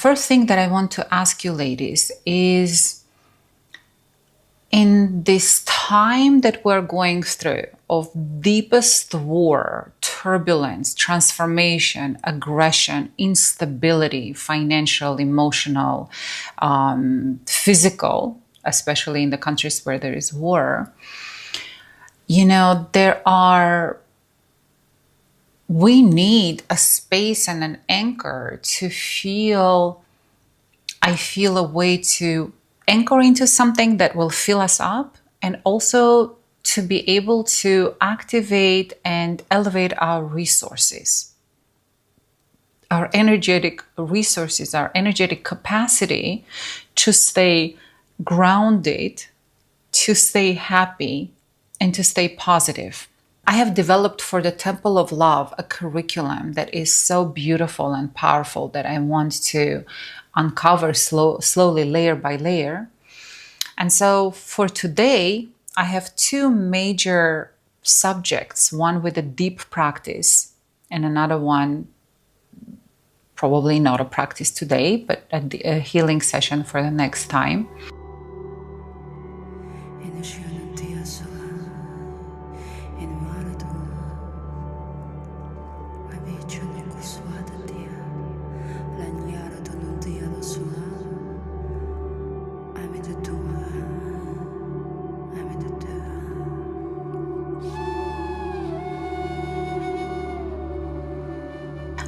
first thing that I want to ask you, ladies, is in this time that we're going through of deepest war, turbulence, transformation, aggression, instability, financial, emotional, physical, especially in the countries where there is war, we need a space and an anchor to feel a way to anchor into something that will fill us up, and also to be able to activate and elevate our resources, our energetic resources, our energetic capacity to stay grounded, to stay happy, and to stay positive. I have developed for the Temple of Love a curriculum that is so beautiful and powerful that I want to uncover slowly, layer by layer. And so for today, I have two major subjects, one with a deep practice and another one, probably not a practice today, but a healing session for the next time.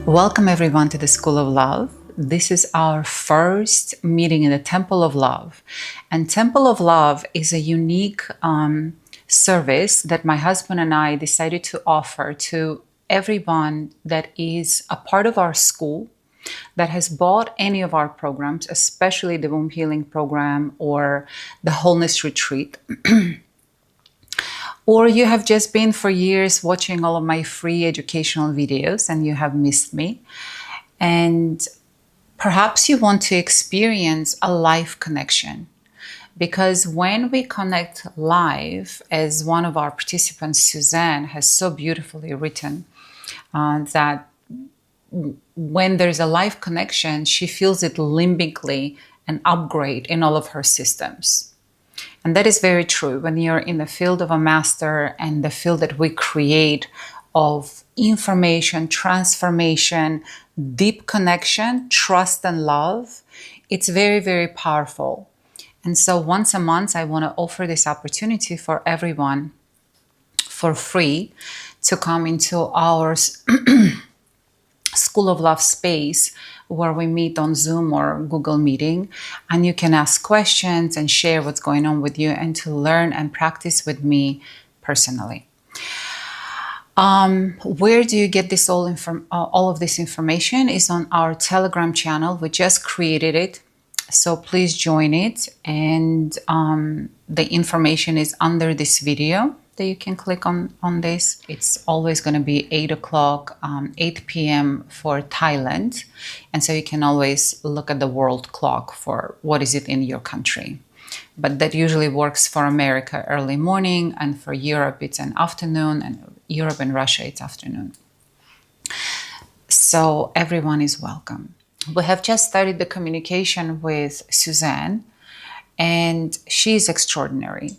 Welcome everyone to the School of Love. This is our first meeting in the Temple of Love. And Temple of Love is a unique service that my husband and I decided to offer to everyone that is a part of our school, that has bought any of our programs, especially the Womb Healing Program or the Wholeness Retreat. Or you have just been for years watching all of my free educational videos and you have missed me. And perhaps you want to experience a live connection. Because when we connect live, as one of our participants, Suzanne, has so beautifully written, that when there's a live connection, she feels it limbically an upgrade in all of her systems. And that is very true when you're in the field of a master and the field that we create of information, transformation, deep connection, trust and love. It's very, very powerful. And so once a month, I want to offer this opportunity for everyone for free to come into our School of Love space, where we meet on Zoom or Google Meeting, and you can ask questions and share what's going on with you and to learn and practice with me personally. Where do you get this all of this information is on our Telegram channel. We just created it, so please join it. And the information is under this video that you can click on this. It's always going to be 8 o'clock, 8 p.m. for Thailand. And so you can always look at the world clock for what is it in your country. But that usually works for America early morning, and for Europe it's an afternoon, and Europe and Russia it's afternoon. So everyone is welcome. We have just started the communication with Suzanne, and she's extraordinary.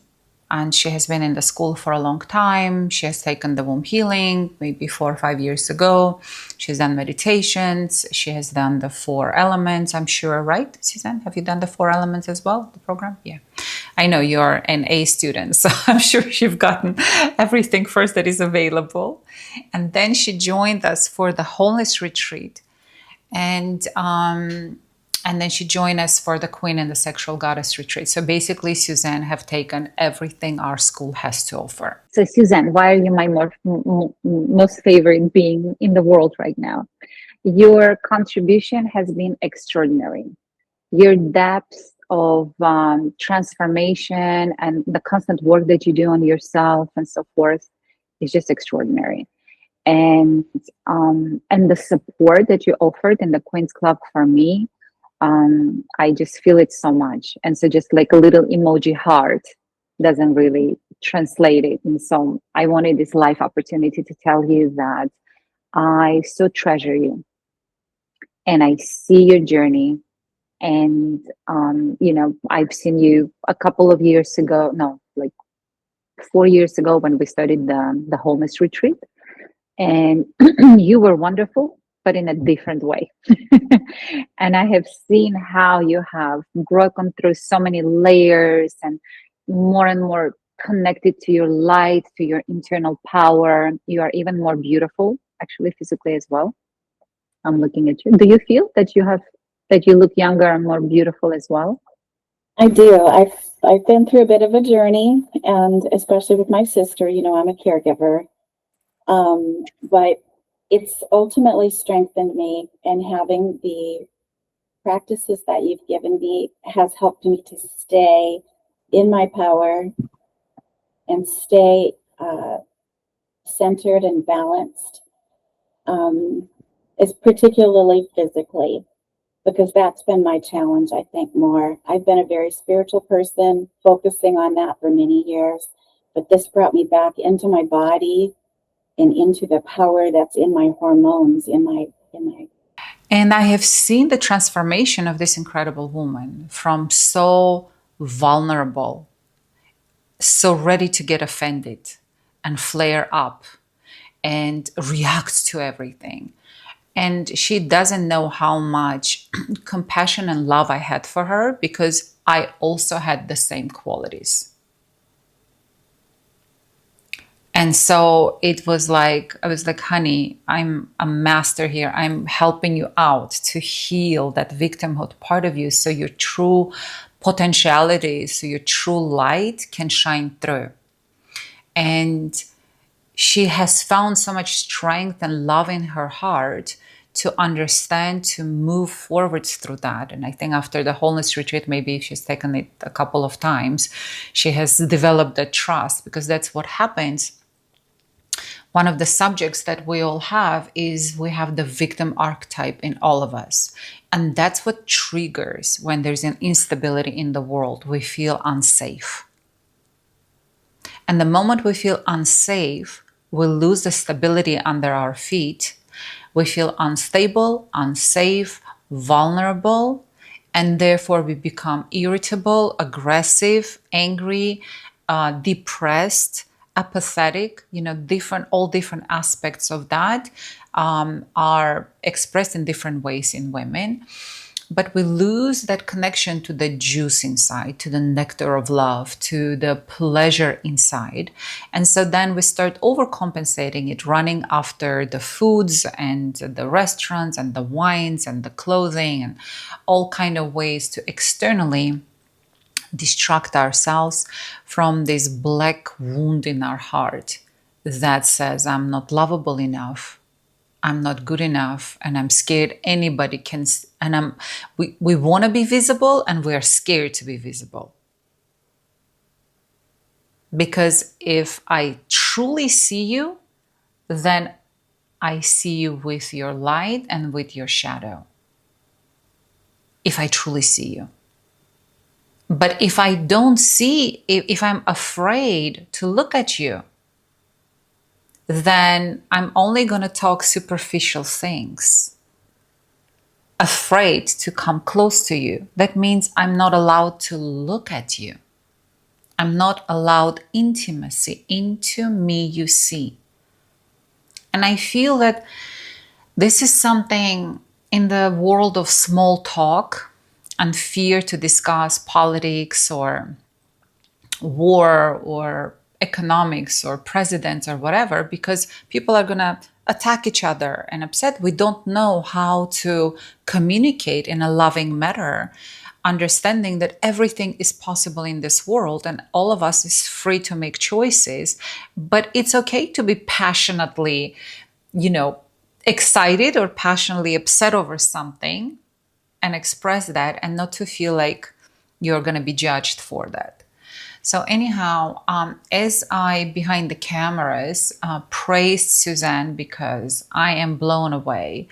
And she has been in the school for a long time. She has taken the womb healing maybe 4 or 5 years ago. She's done meditations. She has done the 4 elements, I'm sure, right, Suzanne? Have you done the 4 elements as well, the program? Yeah. I know you're an A student, so I'm sure you've gotten everything first that is available. And then she joined us for the Wholeness Retreat. And then she joined us for the Queen and the Sexual Goddess Retreat. So basically, Suzanne have taken everything our school has to offer. So Suzanne, why are you my most favorite being in the world right now? Your contribution has been extraordinary. Your depth of transformation and the constant work that you do on yourself and so forth is just extraordinary. And the support that you offered in the Queen's Club for me, I just feel it so much. And so just like a little emoji heart doesn't really translate it. And so I wanted this life opportunity to tell you that I so treasure you. And I see your journey. And I've seen you a couple of years ago, no, like 4 years ago, when we started the wholeness retreat, and you were wonderful, but in a different way. And I have seen how you have broken through so many layers and more connected to your light, to your internal power. You are even more beautiful, actually, physically as well. I'm looking at you. Do you feel that you look younger and more beautiful as well? I do. I've been through a bit of a journey, and especially with my sister, I'm a caregiver. But it's ultimately strengthened me, and having the practices that you've given me has helped me to stay in my power and stay centered and balanced, is particularly physically, because that's been my challenge, I think, more. I've been a very spiritual person, focusing on that for many years, but this brought me back into my body and into the power that's in my hormones, in my. And I have seen the transformation of this incredible woman from so vulnerable, so ready to get offended and flare up and react to everything. And she doesn't know how much compassion and love I had for her, because I also had the same qualities. And so I was like, honey, I'm a master here. I'm helping you out to heal that victimhood part of you, so your true potentiality, so your true light can shine through. And she has found so much strength and love in her heart to understand, to move forward through that. And I think after the wholeness retreat, maybe she's taken it a couple of times, she has developed that trust, because that's what happens. One of the subjects that we all have is we have the victim archetype in all of us. And that's what triggers when there's an instability in the world. We feel unsafe. And the moment we feel unsafe, we lose the stability under our feet. We feel unstable, unsafe, vulnerable, and therefore we become irritable, aggressive, angry, depressed, apathetic. All different aspects of that are expressed in different ways in women. But we lose that connection to the juice inside, to the nectar of love, to the pleasure inside. And so then we start overcompensating it, running after the foods and the restaurants and the wines and the clothing and all kind of ways to externally distract ourselves from this black wound in our heart that says, I'm not lovable enough, I'm not good enough, and I'm scared anybody can. And we want to be visible, and we are scared to be visible. Because if I truly see you, then I see you with your light and with your shadow. If I truly see you. But if I don't see, if I'm afraid to look at you, then I'm only going to talk superficial things. Afraid to come close to you. That means I'm not allowed to look at you. I'm not allowed intimacy. Into me you see. And I feel that this is something in the world of small talk and fear to discuss politics or war or economics or presidents or whatever, because people are going to attack each other and upset. We don't know how to communicate in a loving manner, understanding that everything is possible in this world and all of us is free to make choices. But it's okay to be passionately, excited or passionately upset over something and express that, and not to feel like you're going to be judged for that. So anyhow, as I, behind the cameras, praised Suzanne, because I am blown away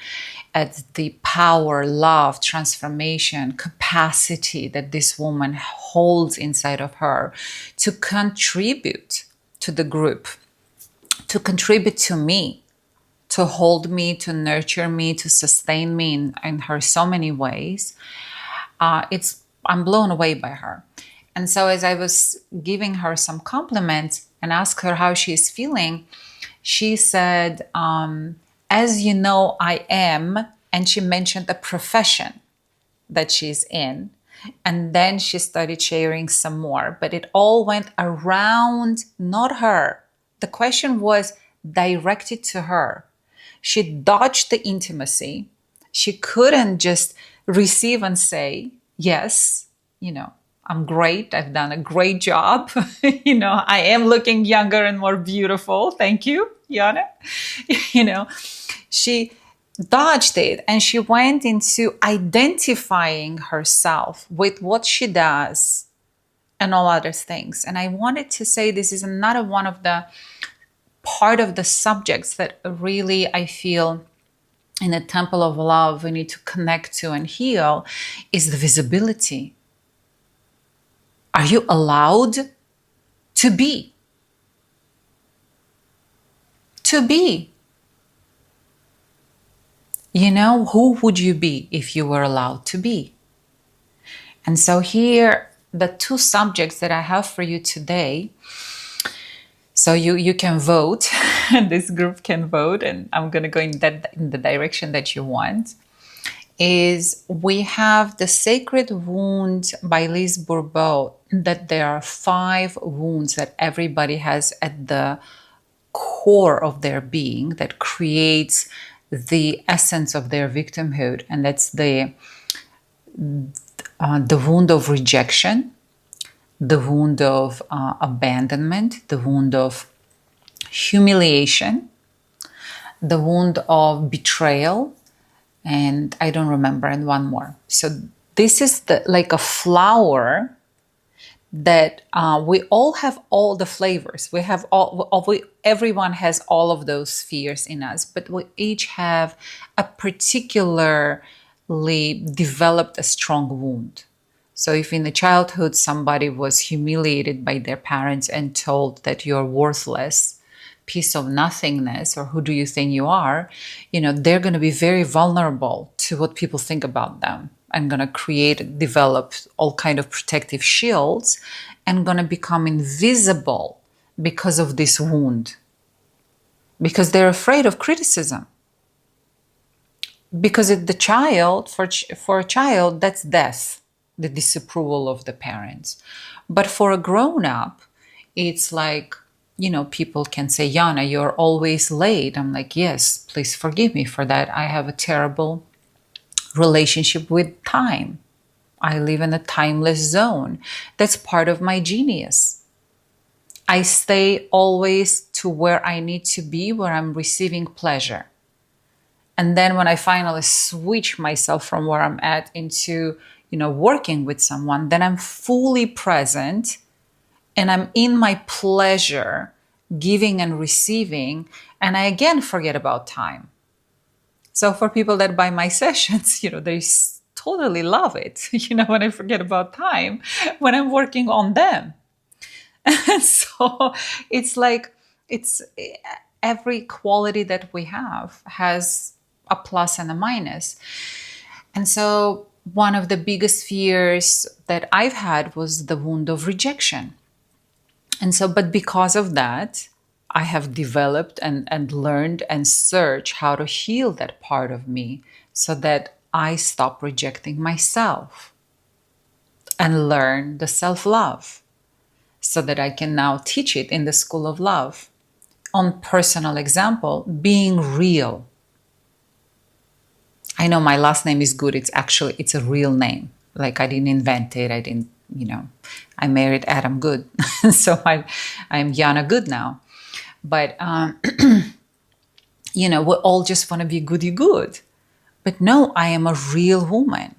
at the power, love, transformation, capacity that this woman holds inside of her to contribute to the group, to contribute to me, to hold me, to nurture me, to sustain me in her so many ways. I'm blown away by her. And so as I was giving her some compliments and asked her how she's feeling, she said, as you know, I am, and she mentioned the profession that she's in. And then she started sharing some more, but it all went around not her. The question was directed to her. She dodged the intimacy. She couldn't just receive and say, yes, I'm great. I've done a great job. I am looking younger and more beautiful. Thank you, Yana. She dodged it and she went into identifying herself with what she does and all other things. And I wanted to say this is another one of the part of the subjects that really I feel in a temple of love we need to connect to and heal is the visibility. Are you allowed to be? To be. Who would you be if you were allowed to be? And so here, the two subjects that I have for you today, so you can vote, this group can vote, and I'm going to go in the direction that you want, is we have the Sacred Wound by Lise Bourbeau, that there are 5 wounds that everybody has at the core of their being that creates the essence of their victimhood. And that's the wound of rejection, the wound of abandonment, the wound of humiliation, the wound of betrayal, and I don't remember, and one more. So this is like a flower that we all have all the flavors. We have everyone has all of those spheres in us, but we each have a particularly developed a strong wound. So if in the childhood somebody was humiliated by their parents and told that you're worthless, piece of nothingness, or who do you think you are, they're going to be very vulnerable to what people think about them, and going to develop all kind of protective shields, and going to become invisible because of this wound, because they're afraid of criticism. Because for a child, that's death, the disapproval of the parents. But for a grown-up, it's like, people can say, Yana, you're always late. I'm like, yes, please forgive me for that. I have a terrible relationship with time. I live in a timeless zone. That's part of my genius. I stay always to where I need to be, where I'm receiving pleasure. And then when I finally switch myself from where I'm at into, working with someone, then I'm fully present and I'm in my pleasure, giving and receiving, and I again forget about time. So for people that buy my sessions, they totally love it, when I forget about time, when I'm working on them. And so it's like, every quality that we have has a plus and a minus. And so one of the biggest fears that I've had was the wound of rejection. And so, but because of that, I have developed and learned and searched how to heal that part of me so that I stop rejecting myself and learn the self-love so that I can now teach it in the School of Love. On personal example, being real. I know my last name is Good. It's a real name. Like I didn't invent it. I married Adam Good. So I'm Yana Good now. But, we all just want to be goody good. But no, I am a real woman.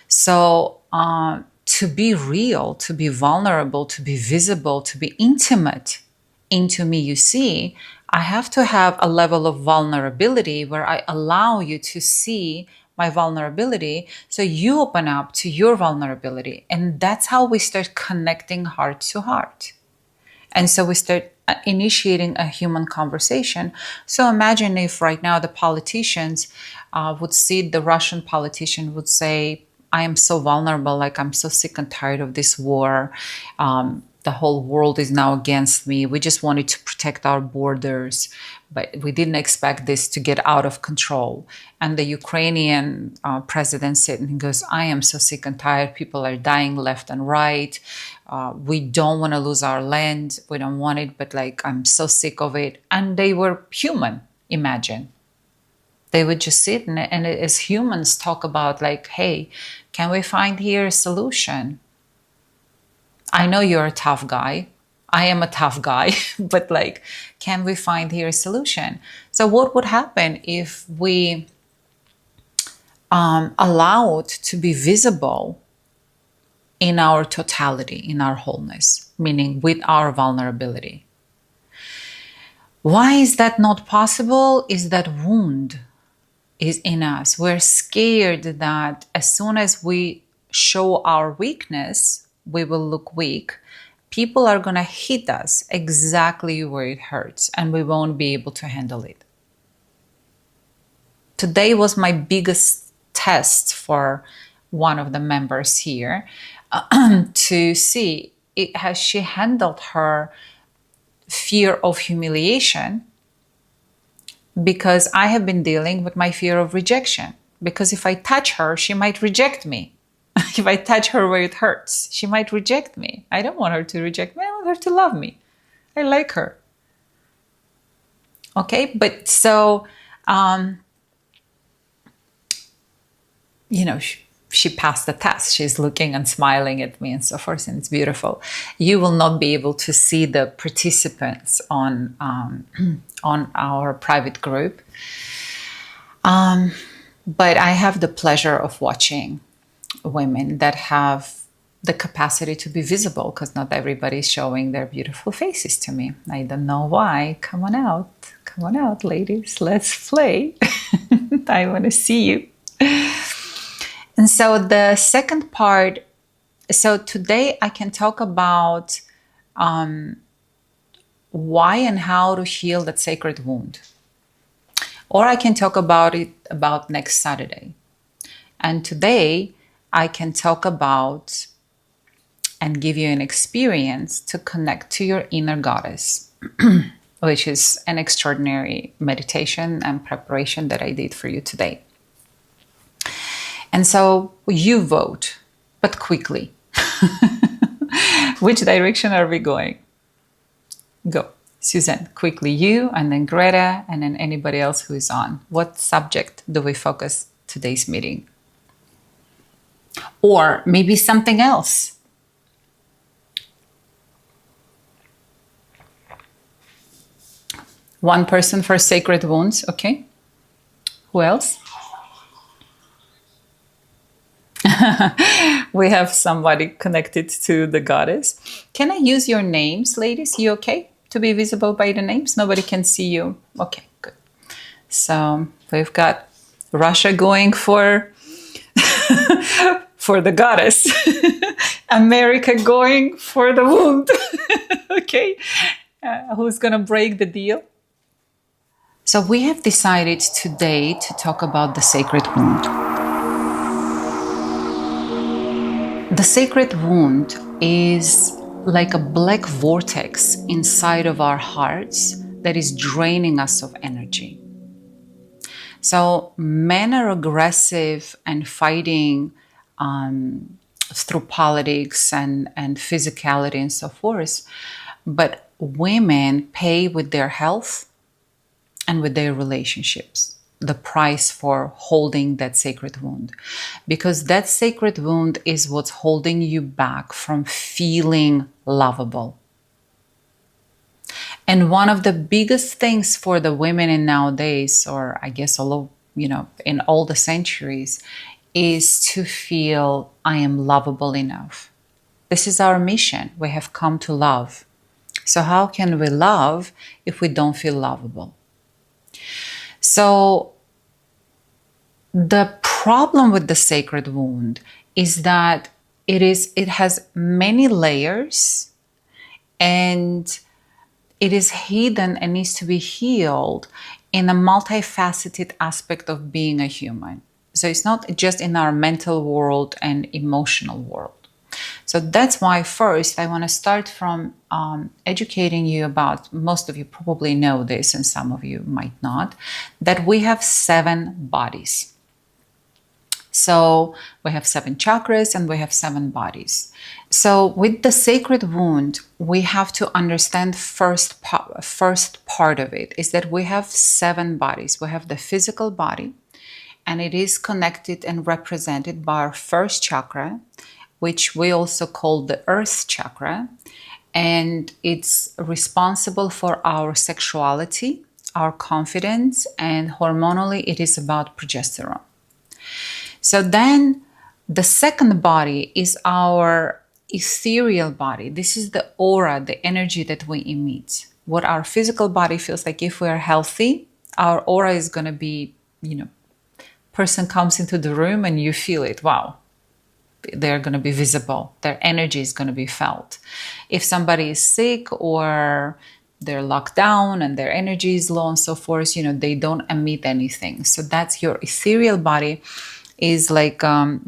So to be real, to be vulnerable, to be visible, to be intimate into me, you see, I have to have a level of vulnerability where I allow you to see my vulnerability, so you open up to your vulnerability. And that's how we start connecting heart to heart. And so we start initiating a human conversation. So imagine if right now the politicians would see, the Russian politician would say, I am so vulnerable, like I'm so sick and tired of this war. The whole world is now against me. We just wanted to protect our borders, but we didn't expect this to get out of control. And the Ukrainian president said, and he goes, I am so sick and tired. People are dying left and right. We don't want to lose our land. We don't want it, but like, I'm so sick of it. And they were human, imagine. They would just sit and as humans talk about like, hey, can we find here a solution? I know you're a tough guy. I am a tough guy, but like, can we find here a solution? So what would happen if we allowed to be visible in our totality, in our wholeness, meaning with our vulnerability? Why is that not possible? Is that wound is in us. We're scared that as soon as we show our weakness, we will look weak. People are going to hit us exactly where it hurts, and we won't be able to handle it. Today was my biggest test for one of the members here to see has she handled her fear of humiliation, because I have been dealing with my fear of rejection. Because if I touch her, she might reject me. If I touch her where it hurts, she might reject me. I don't want her to reject me. I want her to love me. I like her. Okay, but so, she passed the test. She's looking and smiling at me and so forth, and it's beautiful. You will not be able to see the participants on our private group, but I have the pleasure of watching women that have the capacity to be visible, because not everybody is showing their beautiful faces to me. I don't know why. Come on out, ladies. Let's play. I want to see you. And so the second part, so today I can talk about why and how to heal that sacred wound. Or I can talk about it about next Saturday. And today I can talk about and give you an experience to connect to your inner goddess, which is an extraordinary meditation and preparation that I did for you today. And so you vote, but quickly. Which direction are we going? Go. Suzanne, quickly you, and then Greta, and then anybody else who is on. What subject do we focus today's meeting? Or maybe something else. One person for sacred wounds, okay? Who else? We have somebody connected to the goddess. Can I use your names, ladies? You okay to be visible by the names? Nobody can see you. Okay, good. So we've got Russia going for for the goddess. America going for the wound. Okay, who's gonna break the deal? So we have decided today to talk about the sacred wound. The sacred wound is like a black vortex inside of our hearts that is draining us of energy. So men are aggressive and fighting through politics and physicality and so forth, but women pay with their health and with their relationships the price for holding that sacred wound, because that sacred wound is what's holding you back from feeling lovable. And one of the biggest things for the women in nowadays, or I guess in all the centuries, is to feel I am lovable enough. This is our mission. We have come to love. So how can we love if we don't feel lovable? So the problem with the sacred wound is that it has many layers, and it is hidden and needs to be healed in a multifaceted aspect of being a human. So it's not just in our mental world and emotional world. So that's why first I want to start from educating you about, most of you probably know this and some of you might not, that we have 7 bodies. So we have 7 chakras and we have 7 bodies. So with the sacred wound, we have to understand first part of it is that we have 7 bodies. We have the physical body, and it is connected and represented by our first chakra, which we also call the earth chakra. And it's responsible for our sexuality, our confidence, and hormonally it is about progesterone. So then the second body is our ethereal body. This is the aura, the energy that we emit. What our physical body feels like. If we are healthy, our aura is going to be, person comes into the room and you feel it. Wow, they're going to be visible. Their energy is going to be felt. If somebody is sick or they're locked down and their energy is low and so forth, they don't emit anything. So that's your ethereal body, is like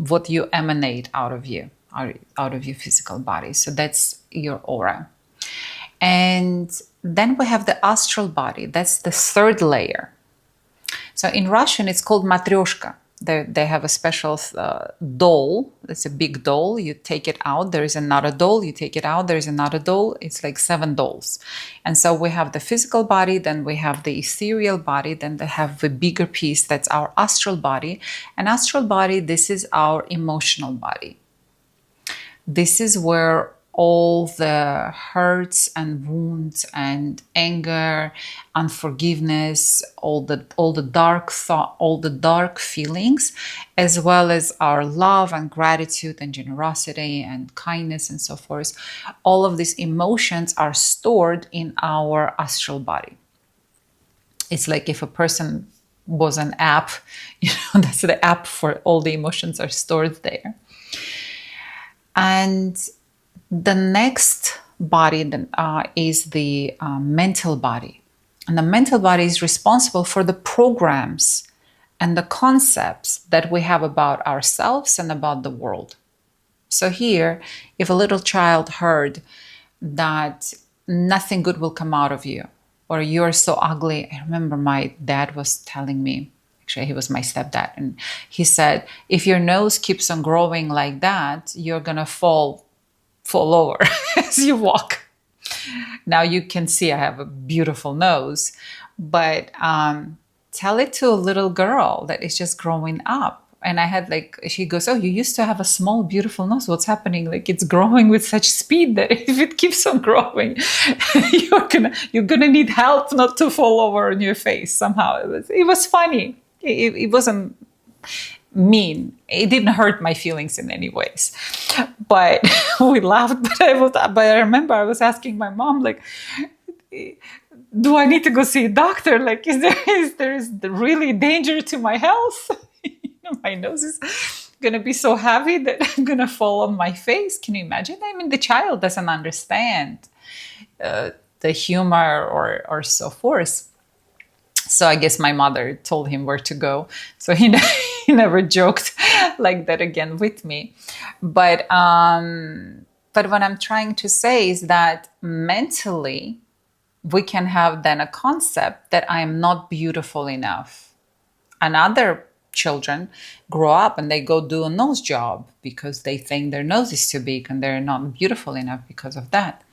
what you emanate out of you, out of your physical body. So that's your aura. And then we have the astral body. That's the third layer. So in Russian, it's called matryoshka. They have a special doll. It's a big doll. You take it out. There is another doll. You take it out. There is another doll. It's like 7 dolls. And so we have the physical body. Then we have the ethereal body. Then they have the bigger piece. That's our astral body. And astral body, this is our emotional body. This is where all the hurts and wounds and anger, unforgiveness, all the dark thought, all the dark feelings, as well as our love and gratitude and generosity and kindness and so forth, all of these emotions are stored in our astral body. It's like if a person was an app, that's the app for all the emotions are stored there. And the next body is the mental body. And the mental body is responsible for the programs and the concepts that we have about ourselves and about the world. So here, if a little child heard that nothing good will come out of you, or you're so ugly. I remember my dad was telling me, actually he was my stepdad, and he said, if your nose keeps on growing like that, you're gonna fall over as you walk. Now you can see I have a beautiful nose, but tell it to a little girl that is just growing up. And I had she goes, oh, you used to have a small, beautiful nose. What's happening? It's growing with such speed that if it keeps on growing, you're gonna need help not to fall over on your face somehow. It was funny. It wasn't mean. It didn't hurt my feelings in any ways, but we laughed. But I remember I was asking my mom, do I need to go see a doctor? Is there really danger to my health? My nose is gonna be so heavy that I'm gonna fall on my face. Can you imagine? I mean, the child doesn't understand the humor or so forth. So I guess my mother told him where to go. So he never joked like that again with me. But what I'm trying to say is that mentally, we can have then a concept that I am not beautiful enough. And other children grow up and they go do a nose job because they think their nose is too big and they're not beautiful enough because of that.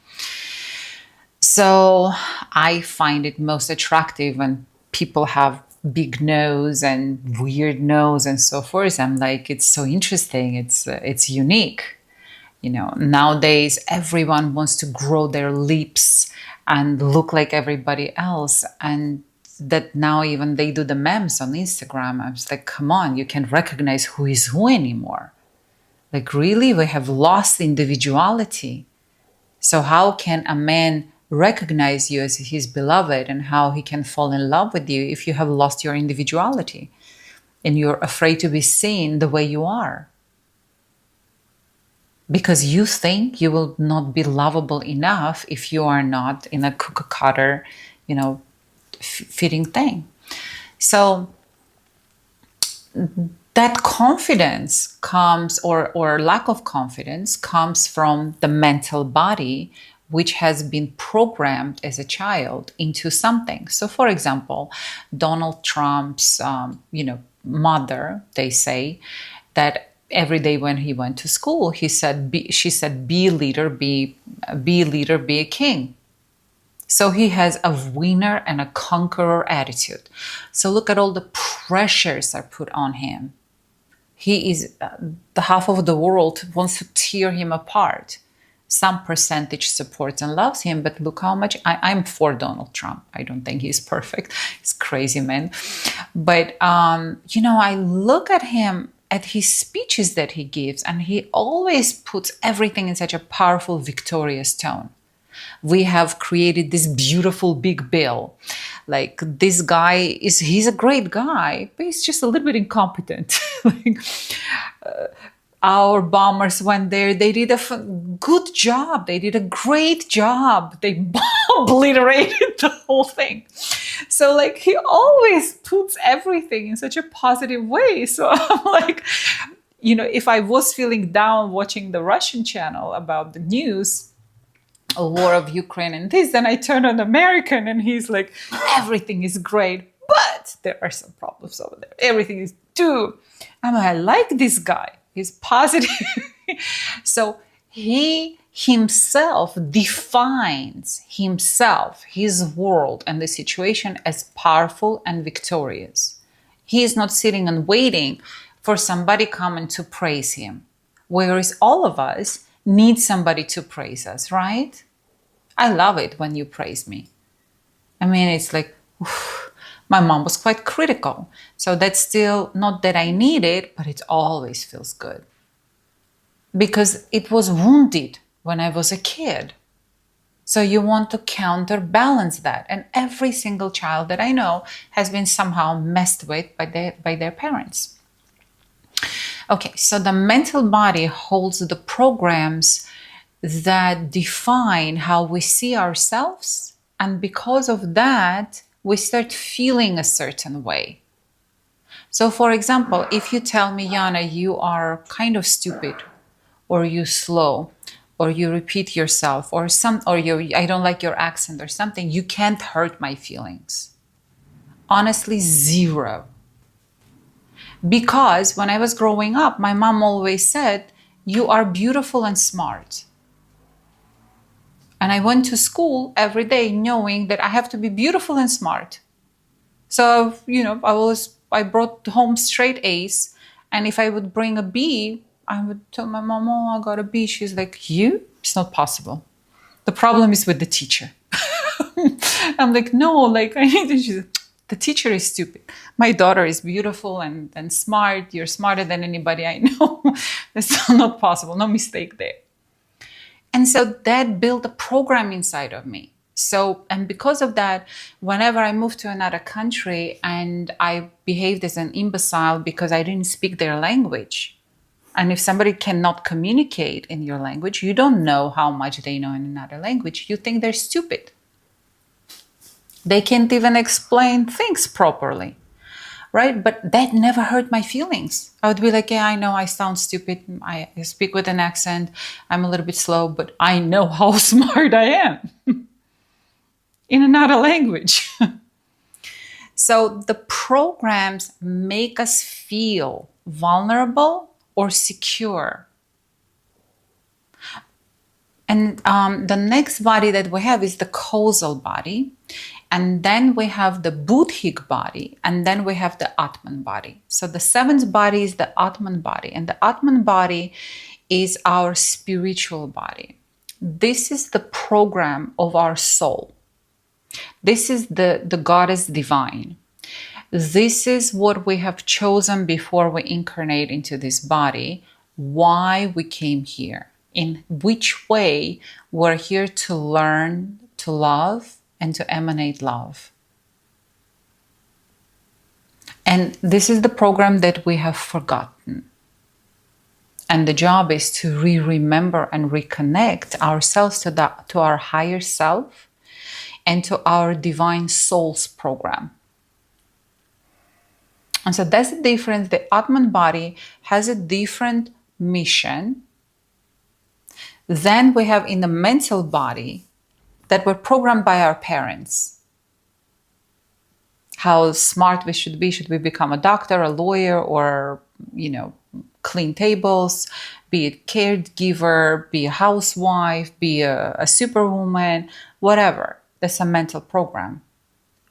So I find it most attractive when people have big nose and weird nose and so forth. I'm like, it's so interesting. It's unique. Nowadays everyone wants to grow their lips and look like everybody else. And that now even they do the memes on Instagram. I was like, come on, you can't recognize who is who anymore. Really, we have lost individuality. So how can a man recognize you as his beloved, and how he can fall in love with you if you have lost your individuality and you're afraid to be seen the way you are? Because you think you will not be lovable enough if you are not in a cookie cutter, fitting thing. So that confidence comes, or lack of confidence comes from the mental body, which has been programmed as a child into something. So, for example, Donald Trump's, mother, they say that every day when he went to school, she said, "Be a leader, be a king." So he has a winner and a conqueror attitude. So look at all the pressures are put on him. He is the half of the world wants to tear him apart. Some percentage supports and loves him, but look how much I'm for Donald Trump. I don't think he's perfect. He's crazy, man. But I look at him, at his speeches that he gives, and he always puts everything in such a powerful, victorious tone. We have created this beautiful big bill. Like, this guy he's a great guy, but he's just a little bit incompetent. Our bombers went there. They did a good job. They did a great job. They obliterated the whole thing. So like, he always puts everything in such a positive way. So I'm like, if I was feeling down watching the Russian channel about the news, a war of Ukraine and this, then I turn on American and he's like, everything is great, but there are some problems over there. Everything is too. I like this guy. He's positive. So he himself defines his world and the situation as powerful and victorious. He is not sitting and waiting for somebody coming to praise him. Whereas all of us need somebody to praise us, right? I love it when you praise me. I mean, it's like, oof. My mom was quite critical. So that's still not that I need it, but it always feels good. Because it was wounded when I was a kid. So you want to counterbalance that. And every single child that I know has been somehow messed with by their parents. Okay, so the mental body holds the programs that define how we see ourselves. And because of that, we start feeling a certain way. So for example, if you tell me, Yana, you are kind of stupid, or you slow, or you repeat yourself, or I don't like your accent or something, you can't hurt my feelings. Honestly, zero. Because when I was growing up, my mom always said, you are beautiful and smart. And I went to school every day knowing that I have to be beautiful and smart. So, I brought home straight A's. And if I would bring a B, I would tell my mom, oh, I got a B. She's like, you? It's not possible. The problem is with the teacher. I'm like, no, like, I need to. She's like, the teacher is stupid. My daughter is beautiful and smart. You're smarter than anybody I know. That's not possible. No mistake there. And so that built a program inside of me. So, and because of that, whenever I moved to another country and I behaved as an imbecile because I didn't speak their language. And if somebody cannot communicate in your language, you don't know how much they know in another language. You think they're stupid. They can't even explain things properly. Right? But that never hurt my feelings. I would be like, yeah, I know I sound stupid. I speak with an accent. I'm a little bit slow, but I know how smart I am in another language. So the programs make us feel vulnerable or secure. And the next body that we have is the causal body. And then we have the budhic body, and then we have the Atman body. So the seventh body is the Atman body, and the Atman body is our spiritual body. This is the program of our soul. This is the goddess divine. This is what we have chosen before we incarnate into this body, why we came here, in which way we're here to learn to love and to emanate love. And this is the program that we have forgotten. And the job is to remember and reconnect ourselves to our higher self and to our divine soul's program. And so that's the difference. The Atman body has a different mission. Then we have in the mental body that were programmed by our parents. How smart we should be. Should we become a doctor, a lawyer, or, clean tables, be a caregiver, be a housewife, be a superwoman, whatever. That's a mental program.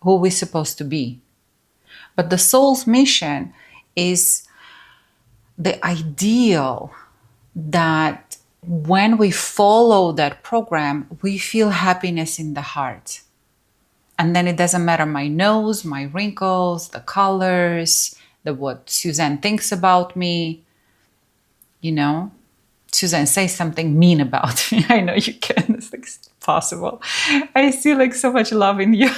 Who we're supposed to be. But the soul's mission is the ideal that when we follow that program, we feel happiness in the heart. And then it doesn't matter my nose, my wrinkles, the colors, what Suzanne thinks about me. Suzanne, say something mean about me. I know you can. It's possible. I see so much love in you.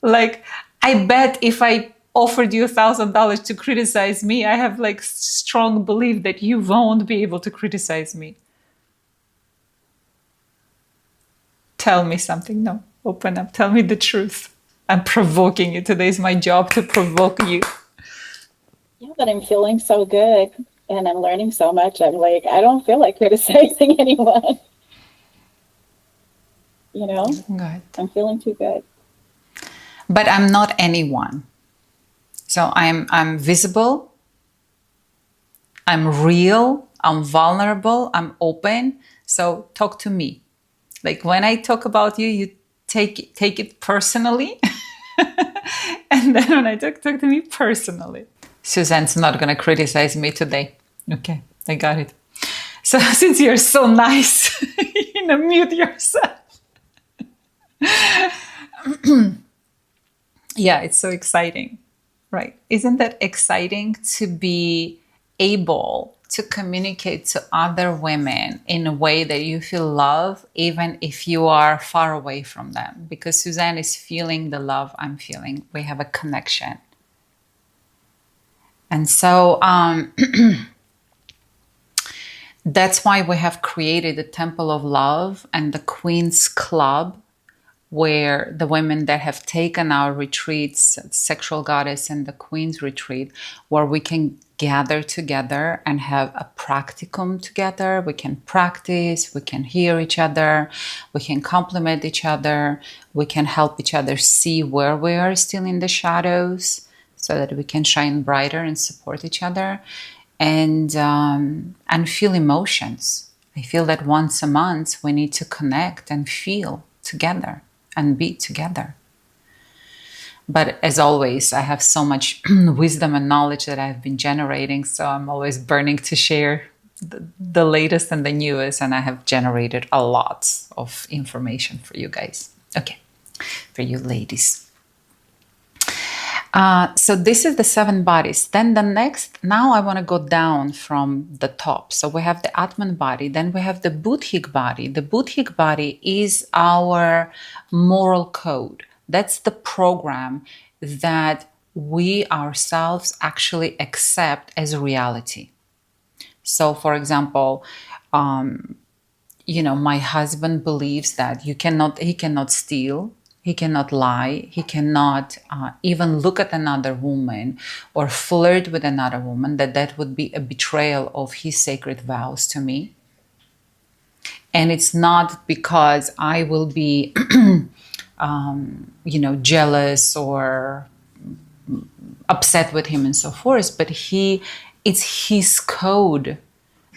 I bet if I offered you $1,000 to criticize me, I have strong belief that you won't be able to criticize me. Tell me something. No, open up. Tell me the truth. I'm provoking you. Today is my job to provoke you. Yeah, but I'm feeling so good and I'm learning so much. I'm I don't feel like criticizing anyone. Good. I'm feeling too good. But I'm not anyone. So I'm visible, I'm real, I'm vulnerable, I'm open. So talk to me. When I talk about you, you take it personally. And then when I talk to me personally. Suzanne's not going to criticize me today. Okay, I got it. So since you're so nice, mute yourself. Yeah, it's so exciting, right? Isn't that exciting to be able to communicate to other women in a way that you feel love, even if you are far away from them? Because Suzanne is feeling the love I'm feeling. We have a connection. And so that's why we have created the Temple of Love and the Queen's Club, where the women that have taken our retreats, Sexual Goddess and the Queen's Retreat, where we can gather together and have a practicum together. We can practice, we can hear each other, we can complement each other, we can help each other see where we are still in the shadows so that we can shine brighter and support each other and feel emotions. I feel that once a month we need to connect and feel together and be together. But as always, I have so much wisdom and knowledge that I've been generating, so I'm always burning to share the latest and the newest, and I have generated a lot of information for you guys. Okay, for you ladies. So this is the 7 bodies. Then now I want to go down from the top. So we have the Atman body, then we have the budhic body. The budhic body is our moral code. That's the program that we ourselves actually accept as reality. So for example, my husband believes that he cannot steal, he cannot lie, he cannot even look at another woman or flirt with another woman, that would be a betrayal of his sacred vows to me. And it's not because I will be, jealous or upset with him and so forth, but it's his code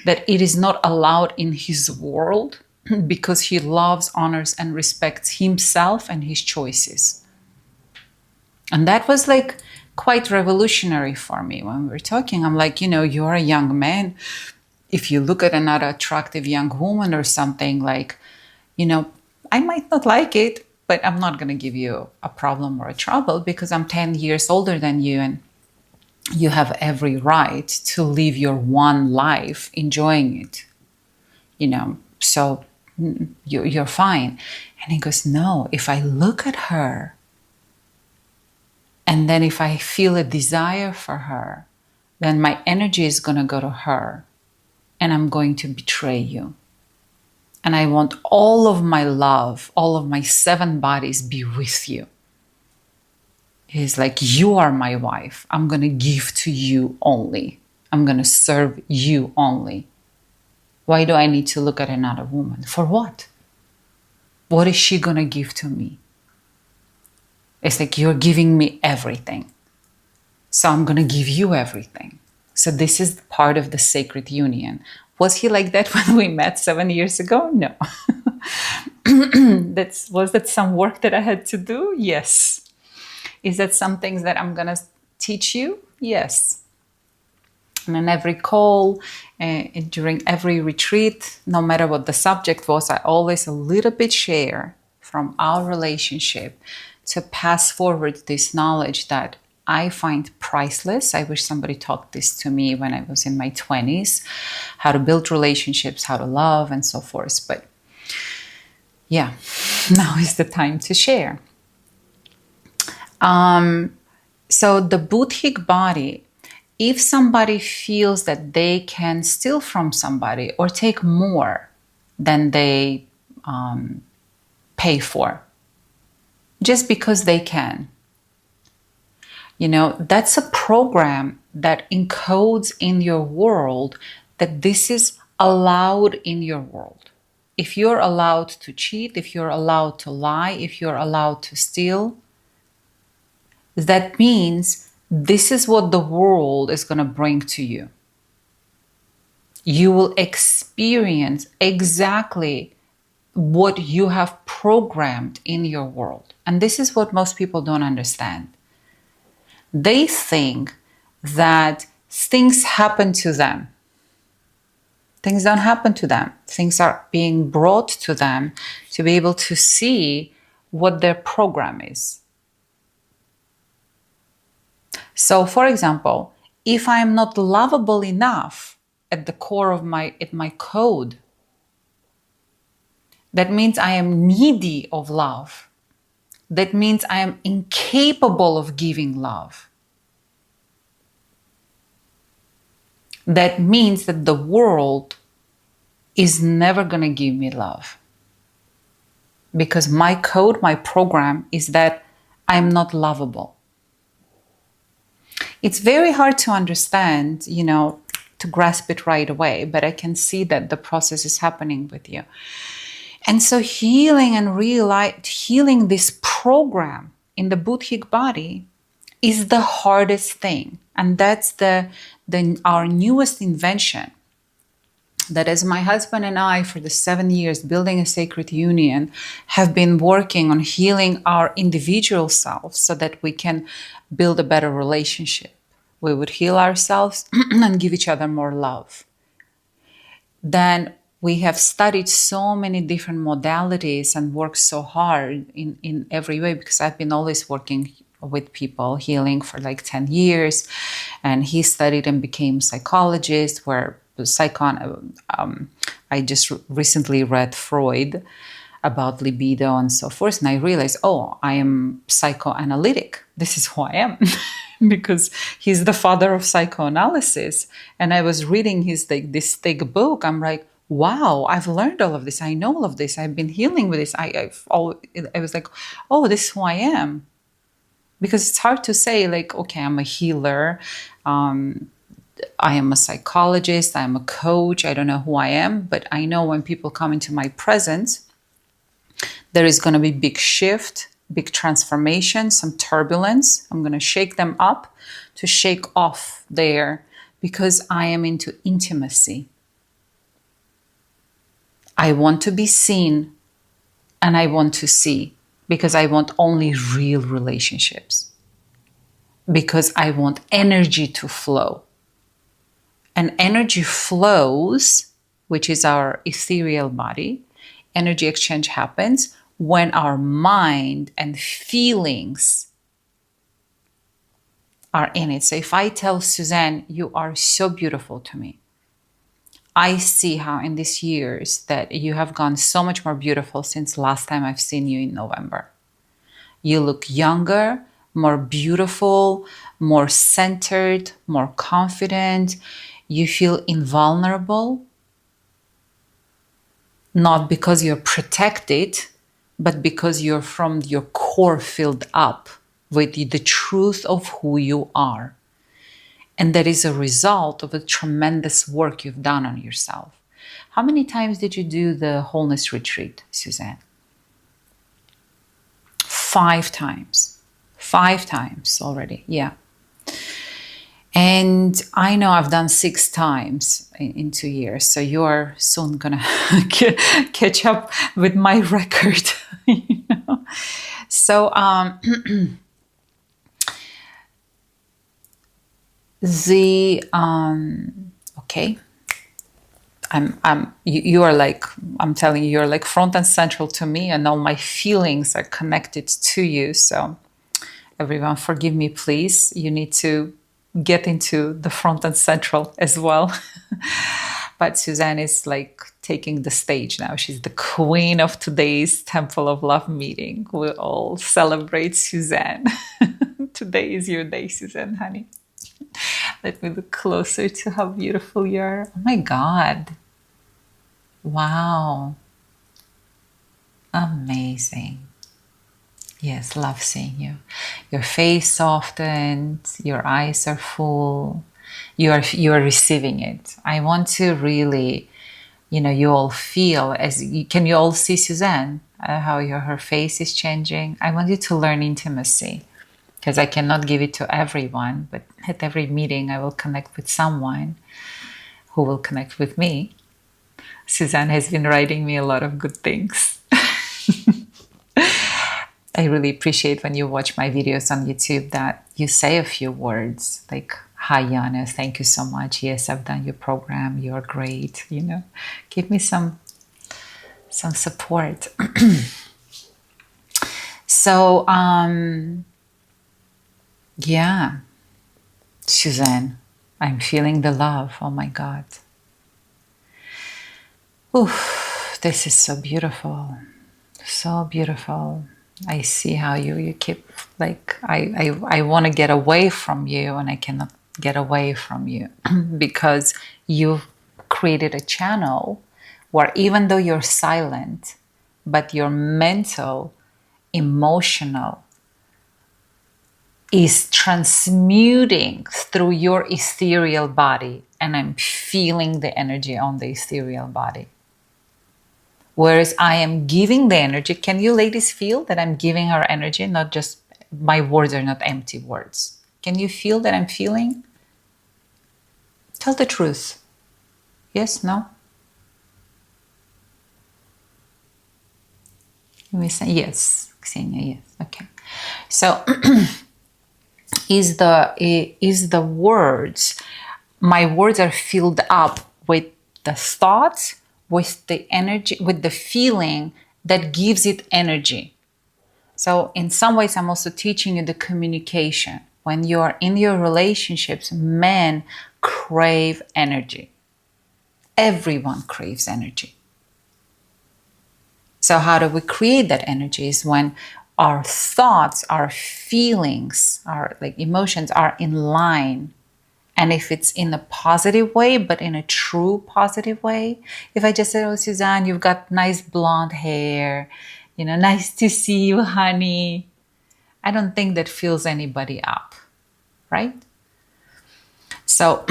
that it is not allowed in his world because he loves, honors, and respects himself and his choices. And that was quite revolutionary for me when we were talking. I'm like, you're a young man. If you look at another attractive young woman or something, I might not like it, but I'm not going to give you a problem or a trouble because I'm 10 years older than you and you have every right to live your one life enjoying it, so you're fine. And he goes, no, if I look at her and then if I feel a desire for her, then my energy is going to go to her and I'm going to betray you. And I want all of my love, all of my 7 bodies be with you. He's like, you are my wife. I'm going to give to you only. I'm going to serve you only. Why do I need to look at another woman? For what? What is she going to give to me? It's like, you're giving me everything. So I'm going to give you everything. So this is part of the sacred union. Was he like that when we met 7 years ago? No. Was that some work that I had to do? Yes. Is that some things that I'm going to teach you? Yes. And in every call, during every retreat, no matter what the subject was, I always a little bit share from our relationship to pass forward this knowledge that I find priceless. I wish somebody taught this to me when I was in my 20s, how to build relationships, how to love, and so forth. But yeah, now is the time to share. So the budhic body, if somebody feels that they can steal from somebody or take more than they pay for, just because they can, that's a program that encodes in your world that this is allowed in your world. If you're allowed to cheat, if you're allowed to lie, if you're allowed to steal, that means this is what the world is going to bring to you. You will experience exactly what you have programmed in your world. And this is what most people don't understand. They think that things happen to them. Things don't happen to them. Things are being brought to them to be able to see what their program is. So, for example, if I am not lovable enough at the core of my code, that means I am needy of love. That means I am incapable of giving love. That means that the world is never going to give me love. Because my code, my program is that I'm not lovable. It's very hard to understand, to grasp it right away, but I can see that the process is happening with you. And so healing this program in the budhic body is the hardest thing. And that's our newest invention. That as my husband and I, for the 7 years building a sacred union, have been working on healing our individual selves so that we can build a better relationship. We would heal ourselves and give each other more love. Then we have studied so many different modalities and worked so hard in every way, because I've been always working with people, healing for like 10 years. And he studied and became a psychologist, where I just recently read Freud about libido and so forth. And I realized, I am psychoanalytic. This is who I am. Because he's the father of psychoanalysis. And I was reading this thick book. I'm like, wow, I've learned all of this. I know all of this. I've been healing with this. I was like, this is who I am. Because it's hard to say, like, okay, I'm a healer. I am a psychologist. I'm a coach. I don't know who I am. But I know when people come into my presence, there is going to be big shift, big transformation, some turbulence. I'm going to shake them up to shake off there, because I am into intimacy. I want to be seen and I want to see, because I want only real relationships. Because I want energy to flow. And energy flows, which is our ethereal body. Energy exchange happens when our mind and feelings are in it. So if I tell Suzanne, you are so beautiful to me, I see how in these years that you have gone so much more beautiful since last time I've seen you in November. You look younger, more beautiful, more centered, more confident. You feel invulnerable, not because you're protected, but because you're from your core filled up with the truth of who you are. And that is a result of a tremendous work you've done on yourself. How many times did you do the wholeness retreat, Suzanne? 5 times. 5 times already, yeah. And I know I've done 6 times in 2 years, so you are soon gonna catch up with my record. You know? So okay, you are like, I'm telling you, you're like front and central to me, and all my feelings are connected to you. So everyone, forgive me, please. You need to get into the front and central as well. But Suzanne is like taking the stage now. She's the queen of today's Temple of Love meeting. We'll all celebrate Suzanne. Today is your day, Suzanne, honey. Let me look closer to how beautiful you are. Oh my God. Wow. Amazing. Yes, love seeing you. Your face softened, your eyes are full. You are receiving it. I want to really, you all feel can you all see Suzanne? How her face is changing? I want you to learn intimacy, because I cannot give it to everyone, but at every meeting I will connect with someone who will connect with me. Suzanne has been writing me a lot of good things. I really appreciate when you watch my videos on YouTube that you say a few words like, "Hi, Yana, thank you so much. Yes, I've done your program. You're great." Give me some support. So, yeah, Suzanne, I'm feeling the love. Oh my God. Oof, this is so beautiful. So beautiful. I see how you keep, like, I want to get away from you, and I cannot get away from you because you've created a channel where even though you're silent, but your mental, emotional is transmuting through your ethereal body, and I'm feeling the energy on the ethereal body. Whereas I am giving the energy. Can you ladies feel that I'm giving her energy? Not just, my words are not empty words. Can you feel that I'm feeling? Tell the truth. Yes, no? You may say yes, Ksenia, yes. Okay. So is the words, my words are filled up with the thoughts, with the energy, with the feeling that gives it energy. So in some ways, I'm also teaching you the communication. When you are in your relationships, men crave energy. Everyone craves energy. So how do we create that energy? Is when our thoughts, our feelings, our emotions are in line. And if it's in a positive way, but in a true positive way, if I just said, "Oh, Suzanne, you've got nice blonde hair, nice to see you, honey," I don't think that fills anybody up, right? So,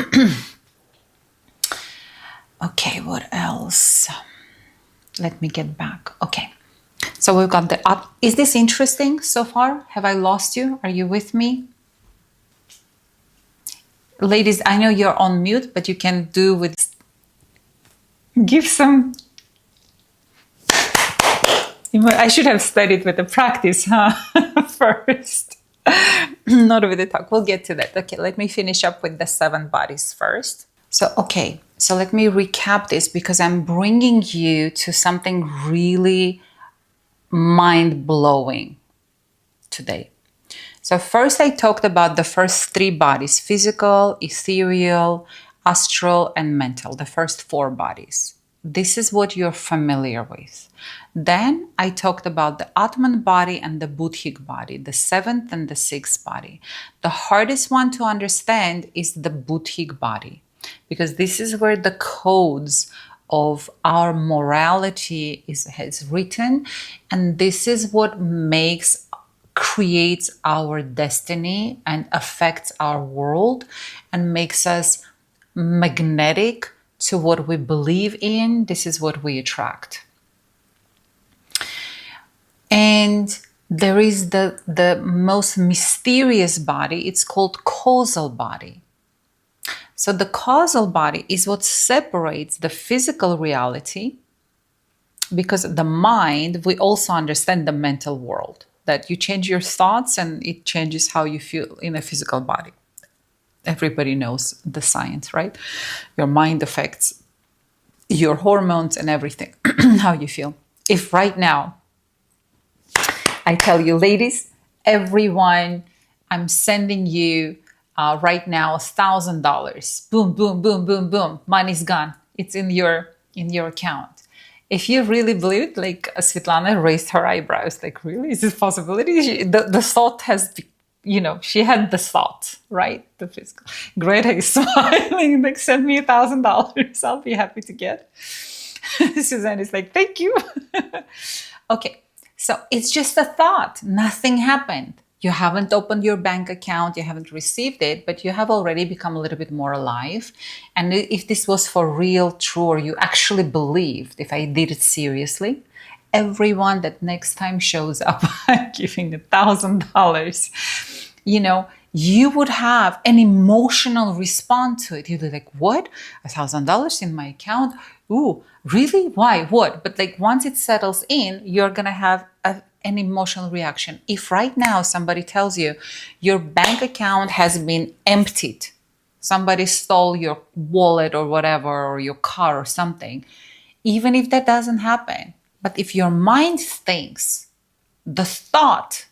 okay, what else? Let me get back. Okay, so we've got the up. Is this interesting so far? Have I lost you? Are you with me? Ladies, I know you're on mute, but you can do with, give some, I should have studied with the practice, first, not with the talk. We'll get to that. Okay, let me finish up with the 7 bodies first. So, okay, so let me recap this, because I'm bringing you to something really mind-blowing today. So first I talked about the first 3 bodies: physical, ethereal, astral, and mental, the first 4 bodies. This is what you're familiar with. Then I talked about the Atman body and the budhic body, the 7th and the 6th body. The hardest one to understand is the budhic body, because this is where the codes of our morality is written, and this is what makes creates our destiny and affects our world and makes us magnetic to what we believe in. This is what we attract. And there is the most mysterious body. It's called causal body. So the causal body is what separates the physical reality, because the mind, we also understand the mental world, that you change your thoughts and it changes how you feel in a physical body. Everybody knows the science, right? Your mind affects your hormones and everything, how you feel. If right now, I tell you, ladies, everyone, I'm sending you right now $1,000. Boom, boom, boom, boom, boom. Money's gone. It's in your account. If you really believe it, like Svetlana raised her eyebrows, like, really, is this possibility? The thought has, she had the thought, right? The physical. Greta is smiling, like, send me $1,000. I'll be happy to get. Suzanne is like, thank you. Okay. So it's just a thought. Nothing happened. You haven't opened your bank account. You haven't received it, but you have already become a little bit more alive. And if this was for real, true, or you actually believed, if I did it seriously, everyone that next time shows up giving $1,000, you would have an emotional response to it. You'd be like, what? $1,000 in my account? Ooh, really? Why? What? But like, once it settles in, you're going to have an emotional reaction. If right now somebody tells you your bank account has been emptied, somebody stole your wallet or whatever, or your car or something, even if that doesn't happen, but if your mind thinks the thought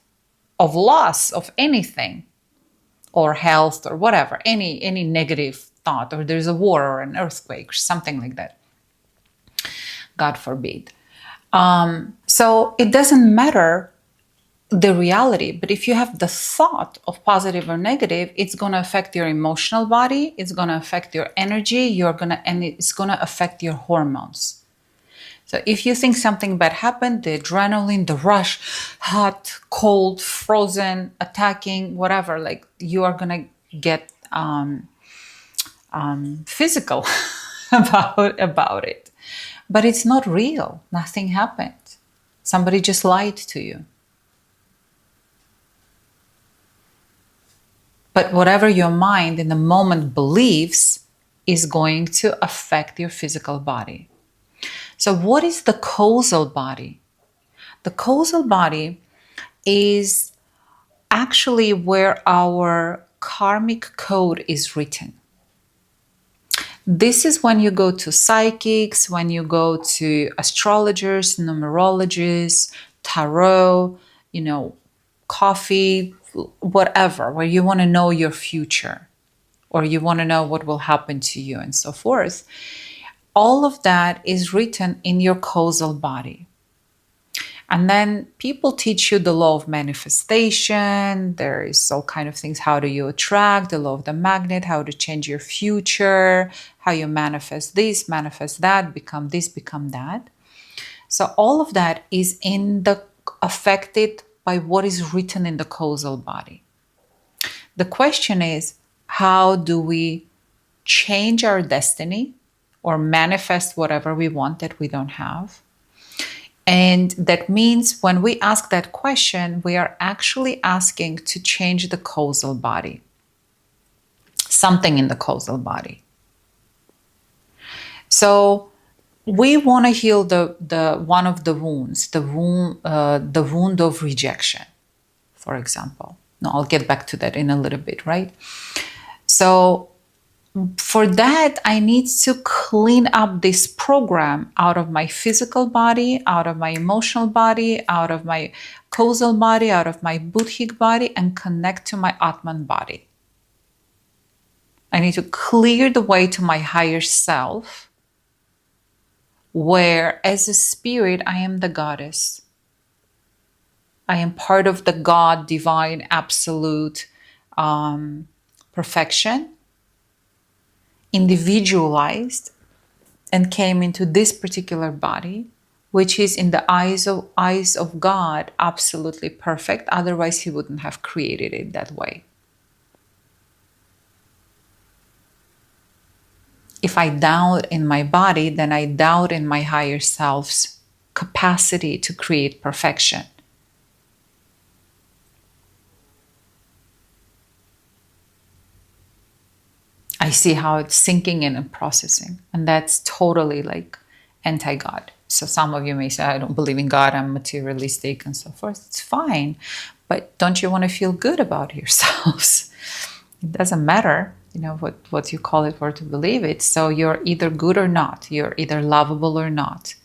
of loss of anything, or health or whatever, any negative thought, or there's a war or an earthquake or something like that, God forbid. So it doesn't matter the reality, but if you have the thought of positive or negative, it's going to affect your emotional body, it's going to affect your energy, and it's going to affect your hormones. So if you think something bad happened, the adrenaline, the rush, hot, cold, frozen, attacking, whatever, like, you are going to get physical about it. But it's not real. Nothing happened. Somebody just lied to you. But whatever your mind in the moment believes is going to affect your physical body. So what is the causal body? The causal body is actually where our karmic code is written. This is when you go to psychics, when you go to astrologers, numerologists, tarot, coffee, whatever, where you want to know your future, or you want to know what will happen to you and so forth. All of that is written in your causal body. And then people teach you the law of manifestation. There is all kind of things. How do you attract? The law of the magnet, how to change your future, how you manifest this, manifest that, become this, become that. So all of that is affected by what is written in the causal body. The question is, how do we change our destiny or manifest whatever we want that we don't have? And that means when we ask that question, we are actually asking to change the causal body, something in the causal body. So we want to heal the one of the wounds, the wound of rejection, for example. No, I'll get back to that in a little bit, right? So for that, I need to clean up this program out of my physical body, out of my emotional body, out of my causal body, out of my budhic body, and connect to my Atman body. I need to clear the way to my higher self, where as a spirit, I am the goddess. I am part of the God, divine, absolute perfection, individualized, and came into this particular body which is in the eyes of God absolutely perfect. Otherwise, he wouldn't have created it that way. If I doubt in my body, then I doubt in my higher self's capacity to create perfection. I see how it's sinking in and processing. And that's totally like anti-God. So some of you may say, I don't believe in God, I'm materialistic and so forth. It's fine. But don't you want to feel good about yourselves? It doesn't matter, what you call it or to believe it. So you're either good or not. You're either lovable or not.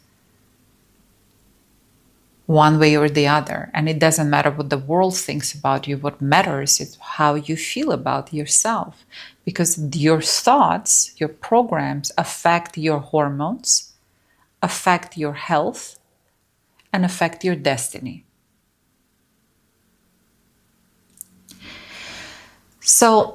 One way or the other. And it doesn't matter what the world thinks about you. What matters is how you feel about yourself. Because your thoughts, your programs affect your hormones, affect your health, and affect your destiny. So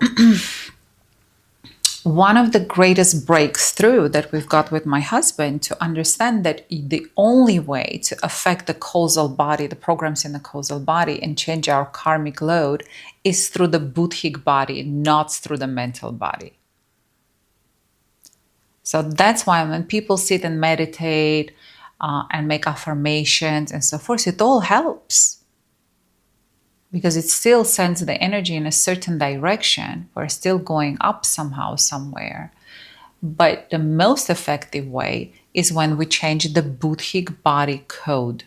one of the greatest breakthrough that we've got with my husband to understand that the only way to affect the causal body, the programs in the causal body, and change our karmic load is through the budhic body, not through the mental body. So that's why when people sit and meditate and make affirmations and so forth, it all helps. Because it still sends the energy in a certain direction. We're still going up somehow, somewhere. But the most effective way is when we change the budhic body code.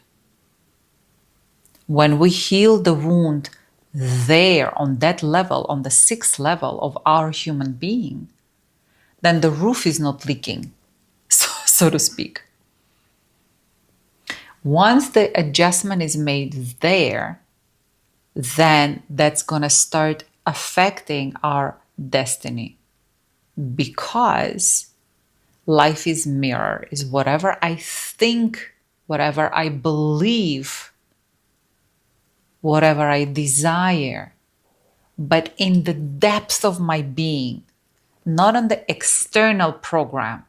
When we heal the wound there, on that level, on the 6th level of our human being, then the roof is not leaking, so to speak. Once the adjustment is made there, then that's going to start affecting our destiny. Because life is mirror, is whatever I think, whatever I believe, whatever I desire, but in the depth of my being, not on the external program.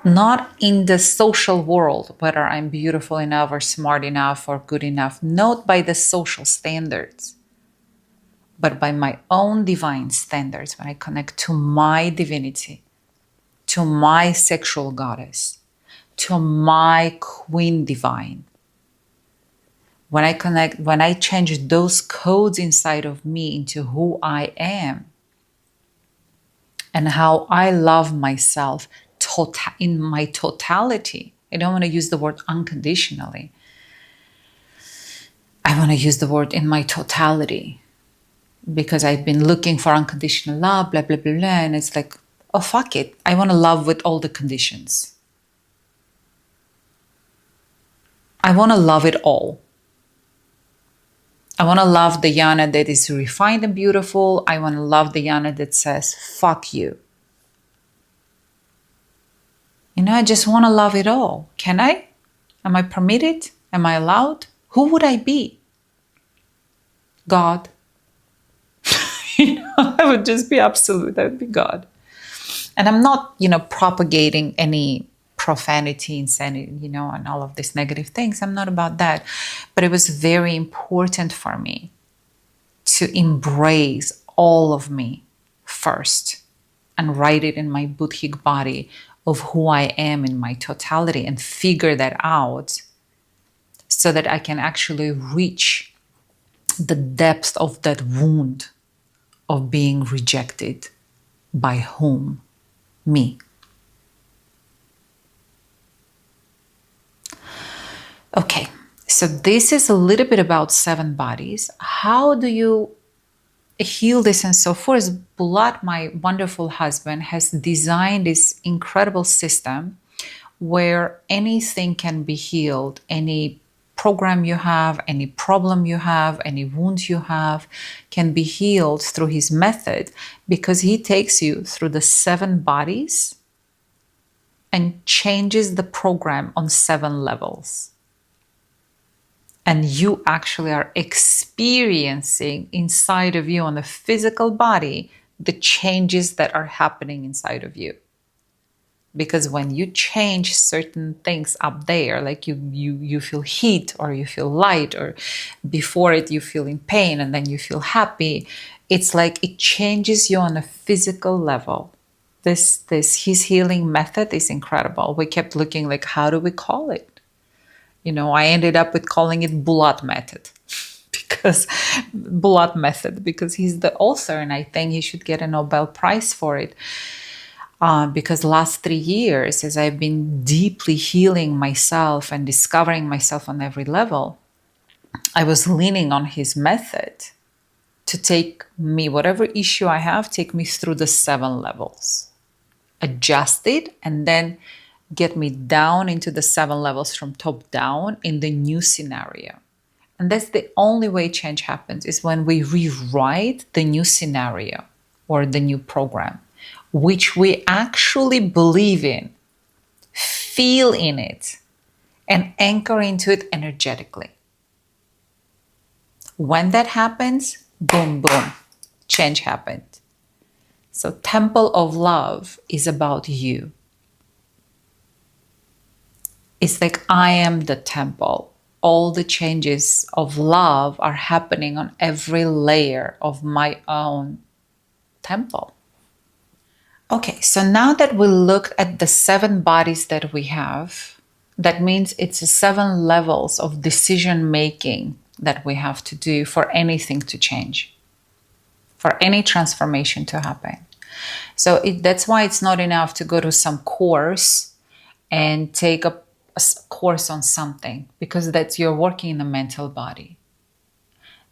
Not in the social world, whether I'm beautiful enough or smart enough or good enough, not by the social standards, but by my own divine standards, when I connect to my divinity, to my sexual goddess, to my queen divine. When I connect, when I change those codes inside of me into who I am and how I love myself, in my totality. I don't want to use the word unconditionally. I want to use the word in my totality, because I've been looking for unconditional love, blah, blah, blah, blah. And it's like, oh, fuck it. I want to love with all the conditions. I want to love it all. I want to love the Yana that is refined and beautiful. I want to love the Yana that says, fuck you. I just want to love it all. Can I? Am I permitted? Am I allowed? Who would I be? God. I would just be absolute. I would be God. And I'm not, propagating any profanity, insanity, and all of these negative things. I'm not about that. But it was very important for me to embrace all of me first and write it in my budhic body of who I am in my totality and figure that out so that I can actually reach the depth of that wound of being rejected. By whom? Me. Okay, so this is a little bit about 7 bodies. How do you heal this and so forth? Bulat, my wonderful husband, has designed this incredible system where anything can be healed. Any program you have, any problem you have, any wound you have can be healed through his method, because he takes you through the 7 bodies and changes the program on 7 levels. And you actually are experiencing inside of you on the physical body the changes that are happening inside of you. Because when you change certain things up there, like you feel heat or you feel light, or before it you feel in pain and then you feel happy, it's like it changes you on a physical level. This his healing method is incredible. We kept looking like, how do we call it? I ended up with calling it Bulat method because Bulat method, because he's the author and I think he should get a Nobel Prize for it. Because last 3 years, as I've been deeply healing myself and discovering myself on every level, I was leaning on his method to take me, whatever issue I have, take me through the 7 levels, adjust it, and then get me down into the 7 levels from top down in the new scenario. And that's the only way change happens, is when we rewrite the new scenario or the new program, which we actually believe in, feel in it, and anchor into it energetically. When that happens, boom, boom, change happened. So Temple of Love is about you. It's like I am the temple. All the changes of love are happening on every layer of my own temple. Okay, so now that we looked at the 7 bodies that we have, that means it's 7 levels of decision making that we have to do for anything to change, for any transformation to happen. So that's why it's not enough to go to some course and take a course on something, because you're working in the mental body.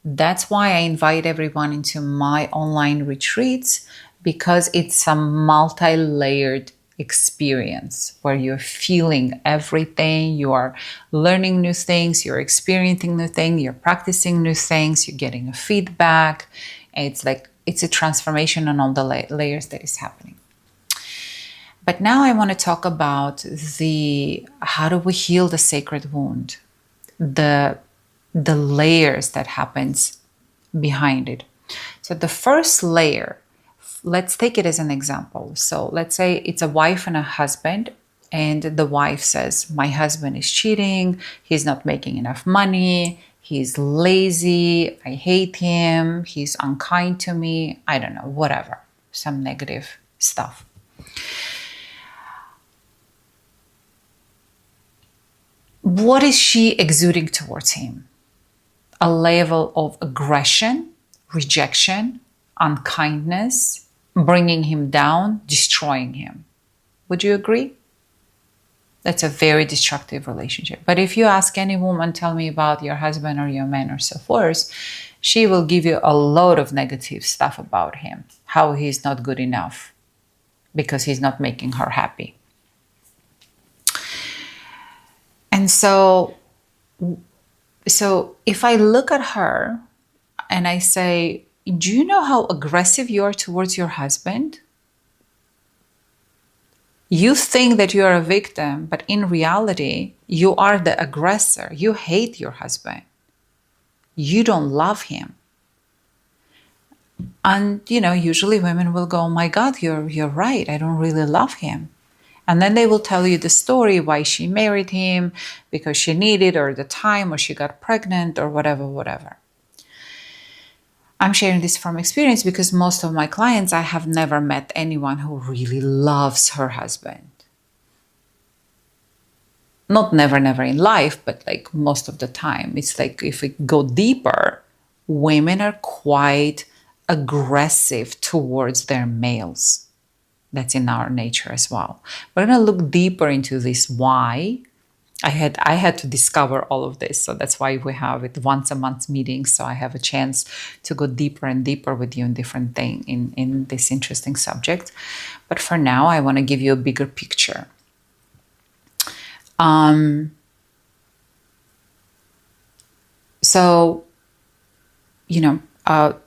That's why I invite everyone into my online retreats, because it's a multi-layered experience where you're feeling everything, you are learning new things, you're experiencing new things, you're practicing new things, you're getting a feedback. And it's a transformation on all the layers that is happening. But now I want to talk about how do we heal the sacred wound, the layers that happens behind it. So the first layer, let's take it as an example. So let's say it's a wife and a husband, and the wife says, my husband is cheating, he's not making enough money, he's lazy, I hate him, he's unkind to me, I don't know, whatever, some negative stuff. What is she exuding towards him? A level of aggression, rejection, unkindness, bringing him down, destroying him. Would you agree? That's a very destructive relationship. But if you ask any woman, tell me about your husband or your man or so forth, she will give you a lot of negative stuff about him, how he's not good enough because he's not making her happy. And so if I look at her and I say, do you know how aggressive you are towards your husband? You think that you are a victim, but in reality, you are the aggressor. You hate your husband. You don't love him. And, usually women will go, oh my God, you're right. I don't really love him. And then they will tell you the story why she married him, because she needed, or the time, or she got pregnant, or whatever. I'm sharing this from experience because most of my clients, I have never met anyone who really loves her husband. Not never in life, but like most of the time. It's like if we go deeper, women are quite aggressive towards their males. That's in our nature as well. We're going to look deeper into this why. I had to discover all of this. So that's why we have it once a month meetings. So I have a chance to go deeper and deeper with you in different things in this interesting subject. But for now, I want to give you a bigger picture.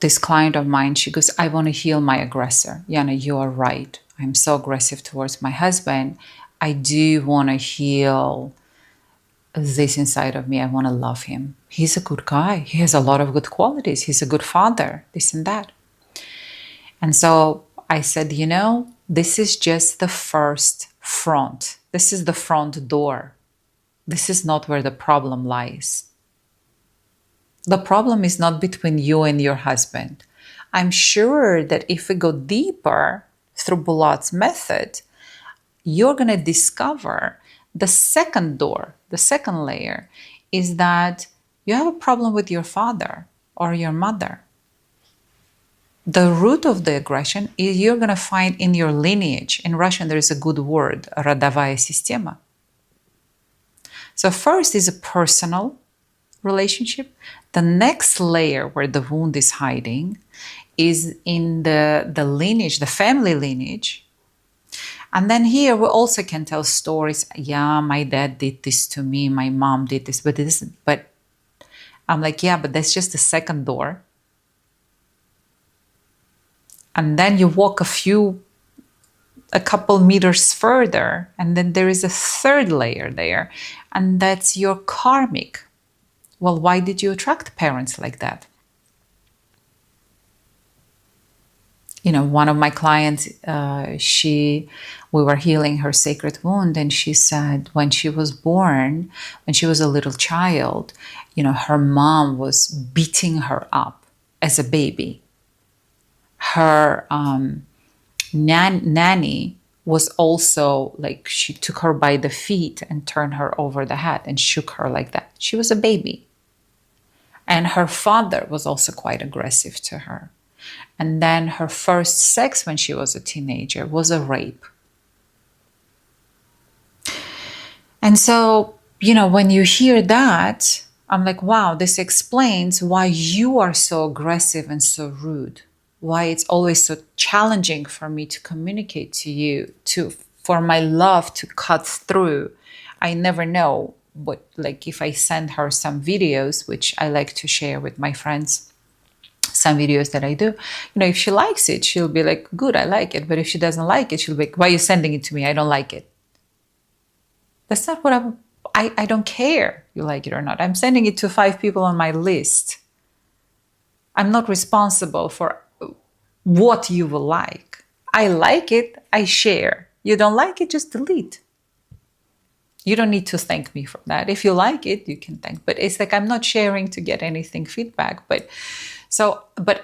This client of mine, she goes, I want to heal my aggressor. Yana, you are right. I'm so aggressive towards my husband. I do want to heal this inside of me. I want to love him. He's a good guy. He has a lot of good qualities. He's a good father, this and that. And so I said, this is just the first front. This is the front door. This is not where the problem lies. The problem is not between you and your husband. I'm sure that if we go deeper through Bulat's method, you're going to discover the second door, the second layer, is that you have a problem with your father or your mother. The root of the aggression is you're going to find in your lineage. In Russian, there is a good word, родовая система. So first is a personal relationship. The next layer where the wound is hiding is in the lineage, the family lineage. And then here we also can tell stories. Yeah, my dad did this to me. My mom did this, but I'm like, yeah, but that's just the second door. And then you walk a couple meters further, and then there is a third layer there, and that's your karmic. Well, why did you attract parents like that? One of my clients, we were healing her sacred wound, and she said when she was born, when she was a little child, her mom was beating her up as a baby. Her nanny was also like, she took her by the feet and turned her over the head and shook her like that. She was a baby. And her father was also quite aggressive to her. And then her first sex when she was a teenager was a rape. And so, when you hear that, I'm like, wow, this explains why you are so aggressive and so rude. Why it's always so challenging for me to communicate to you, for my love to cut through. I never know what, like if I send her some videos, which I like to share with my friends, some videos that I do, if she likes it, she'll be like, good, I like it. But if she doesn't like it, she'll be like, why are you sending it to me? I don't like it. That's not what I don't care you like it or not. I'm sending it to 5 people on my list. I'm not responsible for what you will like. I like it, I share. You don't like it, just delete. You don't need to thank me for that. If you like it, you can thank. But it's like I'm not sharing to get anything feedback. But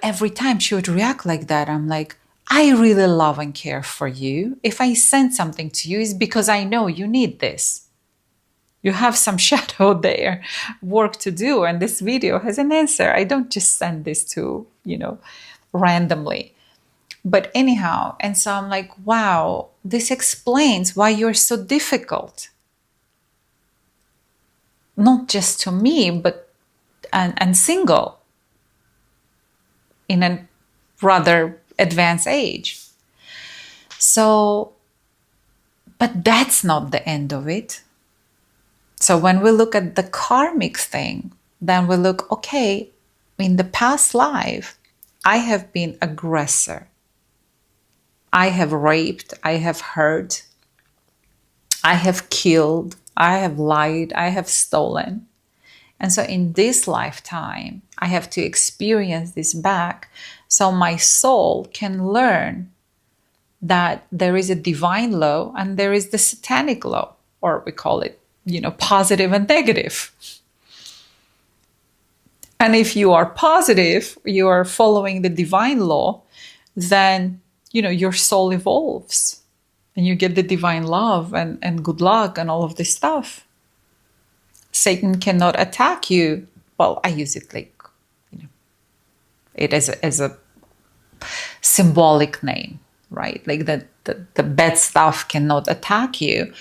every time she would react like that, I'm like, I really love and care for you. If I send something to you, it's because I know you need this. You have some shadow there, work to do, and this video has an answer. I don't just send this to, randomly. But anyhow, and so I'm like, wow, this explains why you're so difficult. Not just to me, but and single in a rather advanced age. So, but that's not the end of it. So when we look at the karmic thing, then we look, okay, in the past life, I have been aggressor. I have raped, I have hurt, I have killed, I have lied, I have stolen. And so in this lifetime, I have to experience this back so my soul can learn that there is a divine law and there is the satanic law, or we call it, positive and negative. And if you are positive, you are following the divine law, then, your soul evolves and you get the divine love and good luck and all of this stuff. Satan cannot attack you. Well, I use it like, it as a symbolic name, right? Like the bad stuff cannot attack you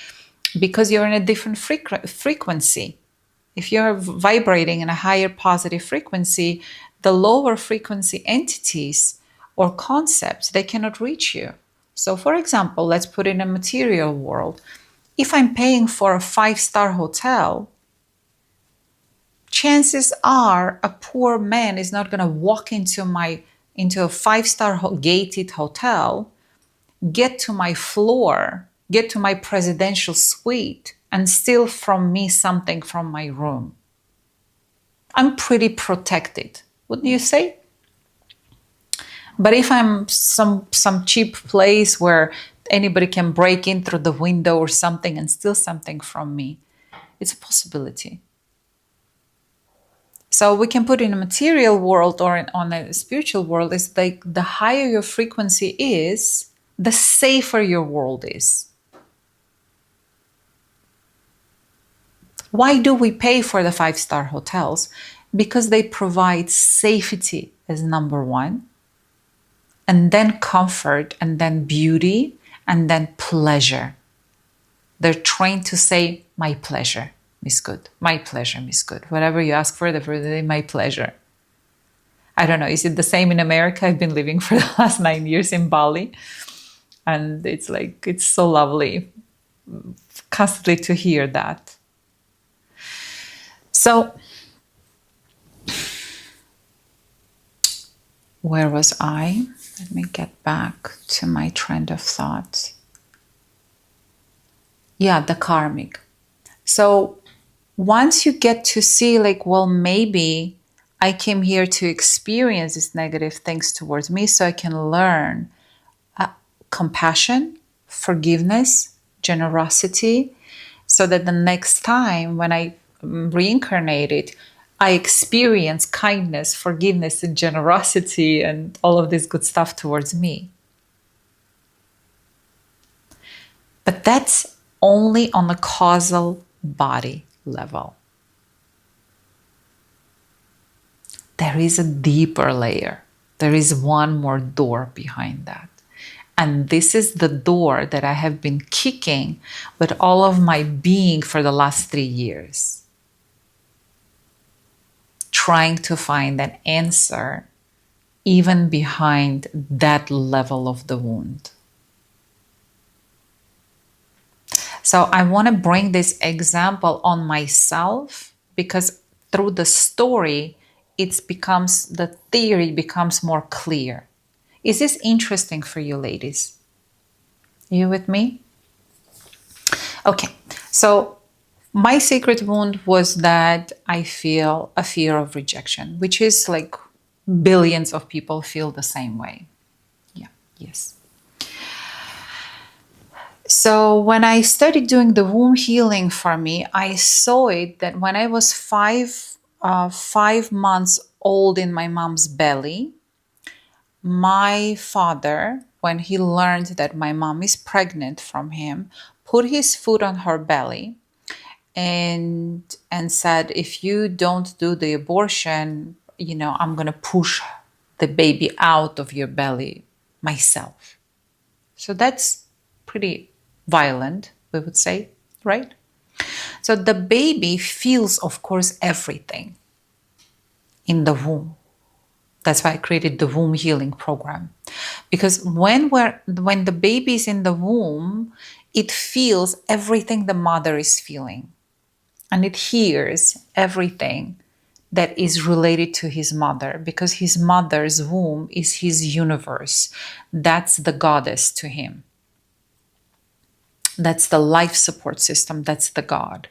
because you're in a different frequency. If you're vibrating in a higher positive frequency, the lower frequency entities or concepts, they cannot reach you. So for example, let's put in a material world. If I'm paying for a 5-star hotel, chances are a poor man is not going to walk into a 5-star gated hotel, get to my floor, get to my presidential suite, and steal from me something from my room. I'm pretty protected, wouldn't you say? But if I'm some cheap place where anybody can break in through the window or something and steal something from me. It's a possibility. So we can put in a material world or on a spiritual world, is like the higher your frequency is, the safer your world is. Why do we pay for the 5-star hotels? Because they provide safety as number one, and then comfort, and then beauty, and then pleasure. They're trained to say, my pleasure, Miss Good. My pleasure, Miss Good. Whatever you ask for the first day, my pleasure. I don't know, is it the same in America? I've been living for the last 9 years in Bali. And it's like, it's so lovely constantly to hear that. So, where was I? Let me get back to my trend of thought. Yeah, the karmic. So once you get to see like, well, maybe I came here to experience these negative things towards me so I can learn compassion, forgiveness, generosity, so that the next time when I reincarnated, I experience kindness, forgiveness, and generosity and all of this good stuff towards me. But that's only on the causal body level. There is a deeper layer. There is one more door behind that. And this is the door that I have been kicking with all of my being for the last 3 years. Trying to find an answer even behind that level of the wound. So I want to bring this example on myself because through the story, the theory becomes more clear. Is this interesting for you, ladies? Are you with me? Okay, so my secret wound was that I feel a fear of rejection, which is like billions of people feel the same way. Yeah, yes. So when I started doing the womb healing for me, I saw it that when I was 5 months old in my mom's belly, my father, when he learned that my mom is pregnant from him, put his foot on her belly and said, if you don't do the abortion, I'm going to push the baby out of your belly myself. So that's pretty violent, we would say, right? So the baby feels, of course, everything in the womb. That's why I created the womb healing program. Because when the baby is in the womb, it feels everything the mother is feeling. And it hears everything that is related to his mother, because his mother's womb is his universe. That's the goddess to him. That's the life support system. That's the God.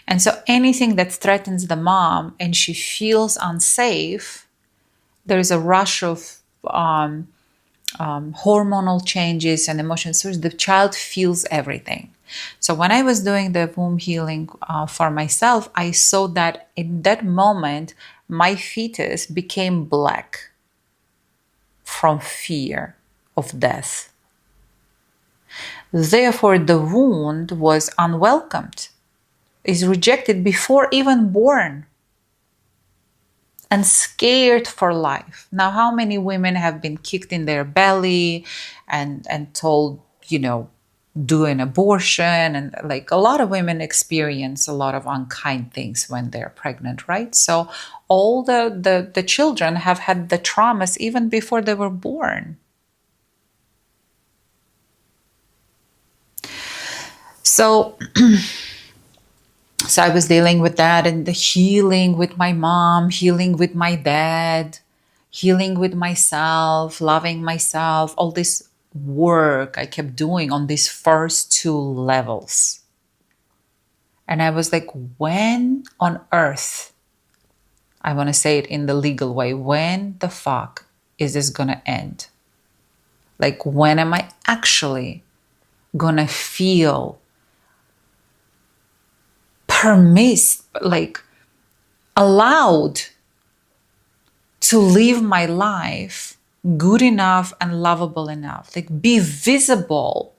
And so anything that threatens the mom and she feels unsafe, there is a rush of hormonal changes and emotions. So the child feels everything. So when I was doing the womb healing for myself, I saw that in that moment, my fetus became black from fear of death. Therefore, the wound was unwelcomed, is rejected before even born, and scared for life. Now, how many women have been kicked in their belly and told, do an abortion? And like a lot of women experience a lot of unkind things when they're pregnant, right? So all the children have had the traumas even before they were born. So I was dealing with that and the healing with my mom, healing with my dad, healing with myself, loving myself, all this work I kept doing on these first 2 levels. And I was like, when on earth, I want to say it in the legal way, when the fuck is this going to end? Like, when am I actually gonna feel allowed to live my life good enough and lovable enough? Like, be visible,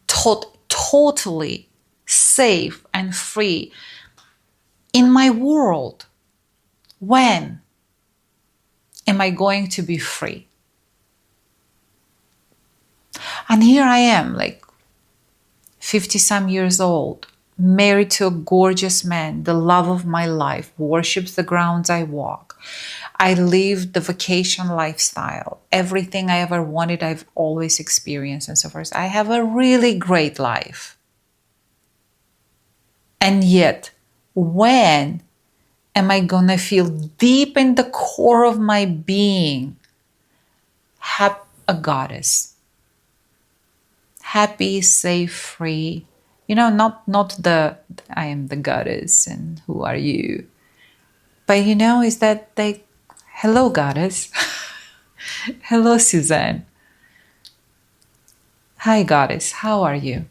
totally safe and free in my world. When am I going to be free? And here I am, like 50 some years old, married to a gorgeous man, the love of my life, worships the grounds I walk. I live the vacation lifestyle. Everything I ever wanted, I've always experienced, and so forth. I have a really great life. And yet, when am I gonna feel deep in the core of my being a goddess? Happy, safe, free. Not the I am the goddess and who are you? But is that like, hello, goddess. Hello, Suzanne. Hi, goddess. How are you?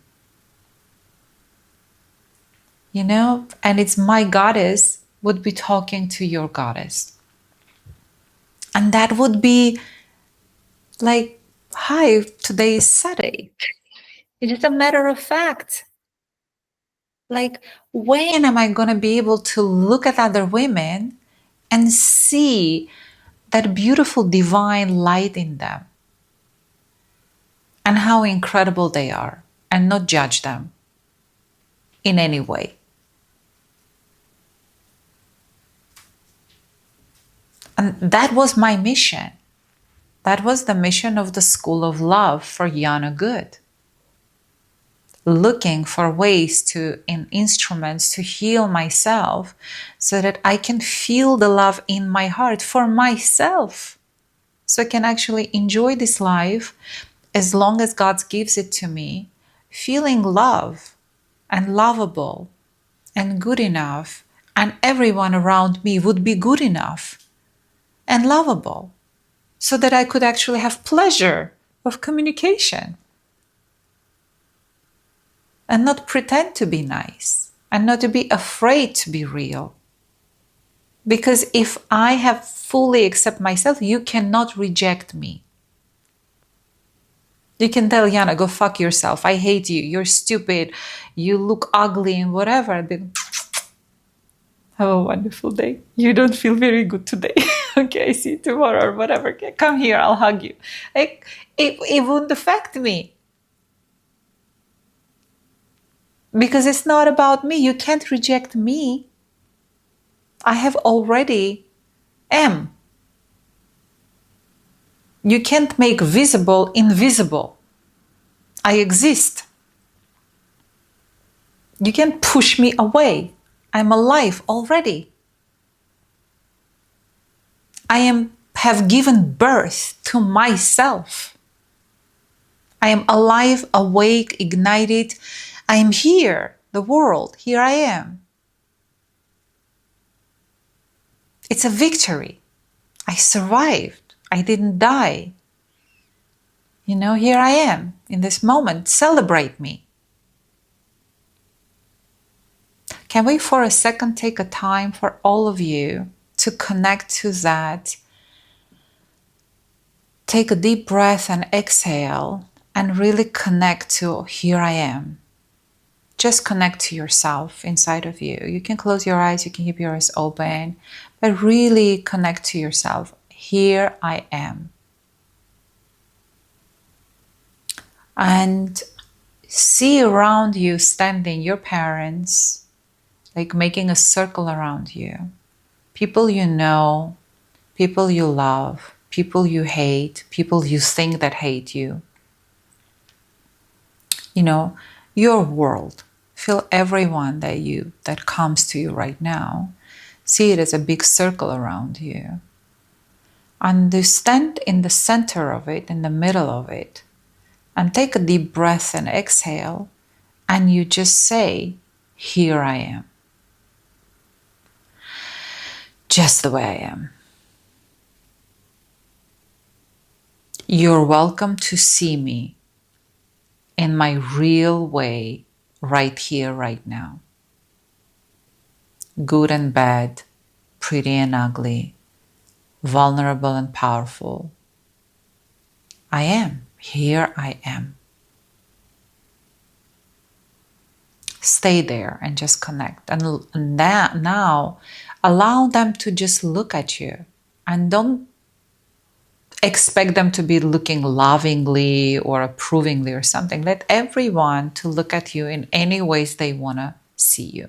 And it's my goddess would be talking to your goddess. And that would be like, hi, today is Saturday. It is a matter of fact. Like, when am I going to be able to look at other women and see that beautiful divine light in them and how incredible they are, and not judge them in any way? And that was my mission. That was the mission of the School of Love for Yana Good. Looking for ways and instruments to heal myself so that I can feel the love in my heart for myself. So I can actually enjoy this life as long as God gives it to me, feeling love and lovable and good enough, and everyone around me would be good enough and lovable, so that I could actually have pleasure of communication and not pretend to be nice and not to be afraid to be real. Because if I have fully accept myself, you cannot reject me. You can tell Yana, go fuck yourself. I hate you. You're stupid. You look ugly and whatever. Then have a wonderful day. You don't feel very good today. Okay, I see you tomorrow or whatever. Okay, come here, I'll hug you. Like, it wouldn't affect me. Because it's not about me. You can't reject me. I have already am. You can't make visible invisible. I exist. You can't push me away. I'm alive already. Have given birth to myself. I am alive, awake, ignited. I am here, the world. Here I am. It's a victory. I survived. I didn't die. Here I am in this moment. Celebrate me. Can we for a second take a time for all of you to connect to that? Take a deep breath and exhale and really connect to here I am. Just connect to yourself inside of you. You can close your eyes, you can keep your eyes open, but really connect to yourself. Here I am. And see around you standing your parents, like making a circle around you. People you know, people you love, people you hate, people you think that hate you. Your world. Feel everyone that comes to you right now. See it as a big circle around you. And you stand in the center of it, in the middle of it, and take a deep breath and exhale, and you just say, here I am. Just the way I am. You're welcome to see me in my real way right here, right now. Good and bad, pretty and ugly, vulnerable and powerful. I am. Here I am. Stay there and just connect. And now allow them to just look at you, and don't expect them to be looking lovingly or approvingly or something. Let everyone to look at you in any ways they want to see you.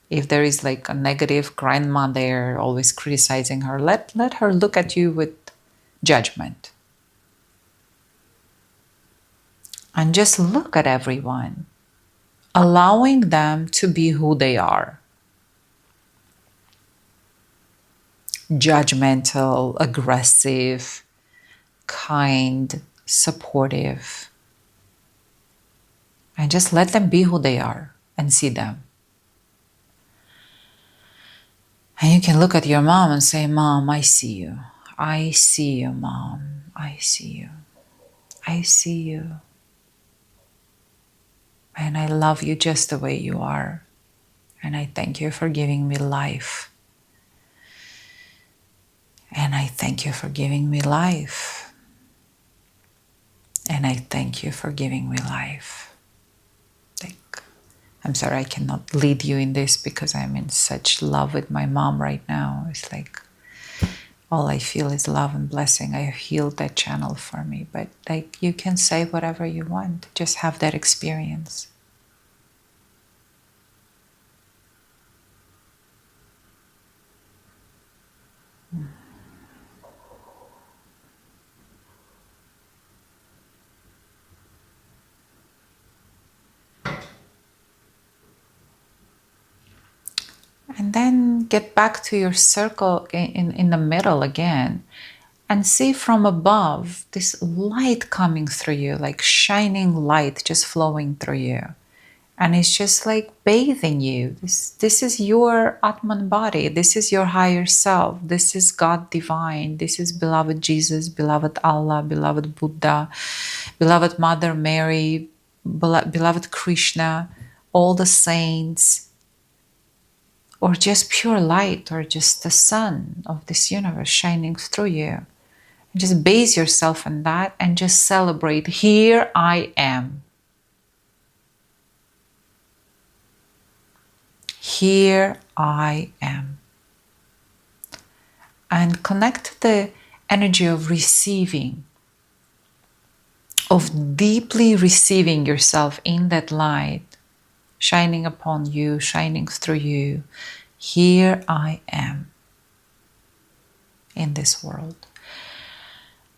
If there is like a negative grandma there always criticizing her, let her look at you with judgment. And just look at everyone, allowing them to be who they are. Judgmental, aggressive, kind, supportive. And just let them be who they are and see them. And you can look at your mom and say, Mom, I see you. I see you, Mom. I see you. I see you. And I love you just the way you are. And I thank you for giving me life. And I thank you for giving me life. And I thank you for giving me life. I'm sorry I cannot lead you in this because I'm in such love with my mom right now. It's like all I feel is love and blessing. I have healed that channel for me. But like, you can say whatever you want. Just have that experience. And then get back to your circle in the middle again and see from above this light coming through you, like shining light just flowing through you. And it's just like bathing you. This is your Atman body. This is your higher self. This is God divine. This is beloved Jesus, beloved Allah, beloved Buddha, beloved Mother Mary, beloved Krishna, all the saints, or just pure light, or just the sun of this universe shining through you. And just base yourself on that and just celebrate. Here I am. Here I am. And connect the energy of receiving, of deeply receiving yourself in that light, shining upon you, shining through you. Here I am in this world.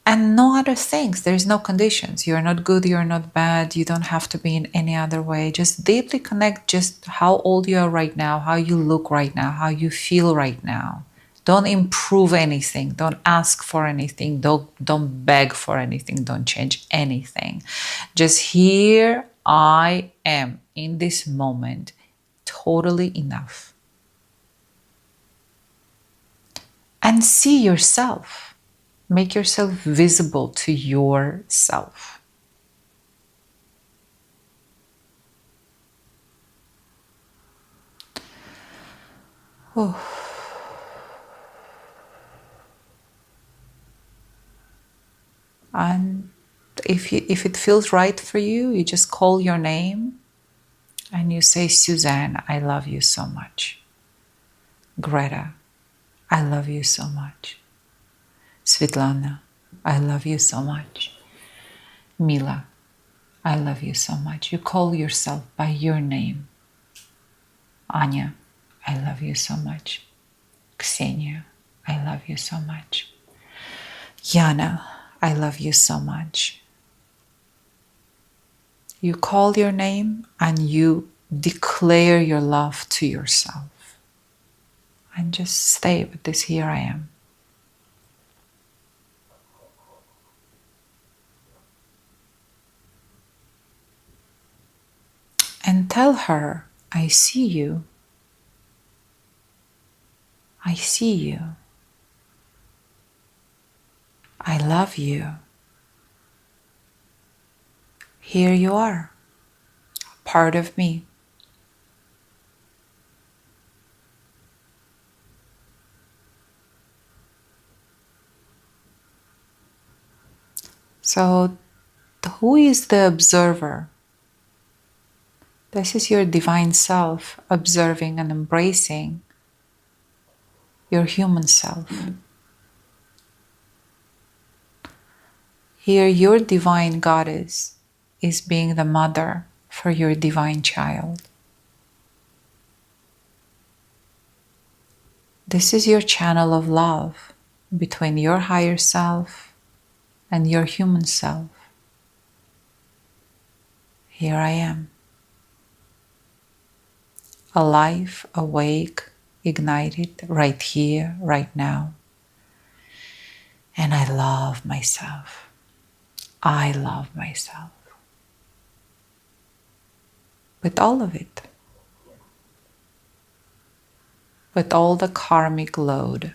And no other things. There's no conditions. You're not good, you're not bad. You don't have to be in any other way. Just deeply connect just how old you are right now, how you look right now, how you feel right now. Don't improve anything. Don't ask for anything. Don't beg for anything. Don't change anything. Just here I am in this moment. Totally enough. And see yourself. Make yourself visible to yourself. Oh. And if it feels right for you, you just call your name and you say, Suzanne, I love you so much. Greta, I love you so much. Svetlana, I love you so much. Mila, I love you so much. You call yourself by your name. Anya, I love you so much. Ksenia, I love you so much. Yana, I love you so much. You call your name and you declare your love to yourself. And just stay with this, here I am. And tell her, I see you. I see you. I love you. Here you are, part of me. So, who is the observer? This is your divine self observing and embracing your human self. Here, your divine goddess is being the mother for your divine child. This is your channel of love between your higher self and your human self. Here I am, alive, awake, ignited, right here, right now. And I love myself. I love myself. With all of it. With all the karmic load.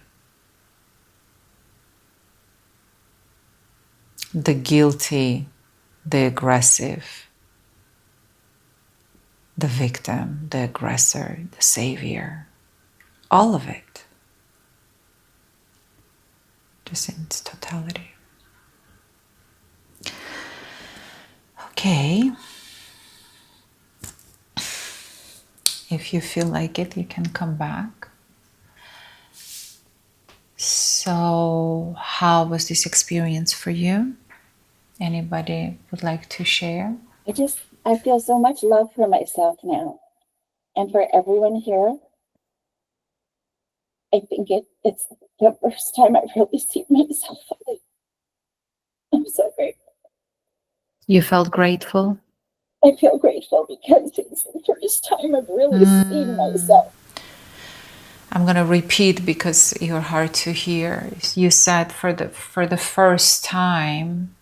The guilty, the aggressive, the victim, the aggressor, the savior. All of it. Just in its totality. Okay. If you feel like it, you can come back. So, how was this experience for you? Anybody would like to share? I feel so much love for myself now and for everyone here. I think it's the first time I've really seen myself fully. I'm so grateful. You felt grateful? I feel grateful because it's the first time I've really seen myself. I'm going to repeat because you're hard to hear. You said for the first time,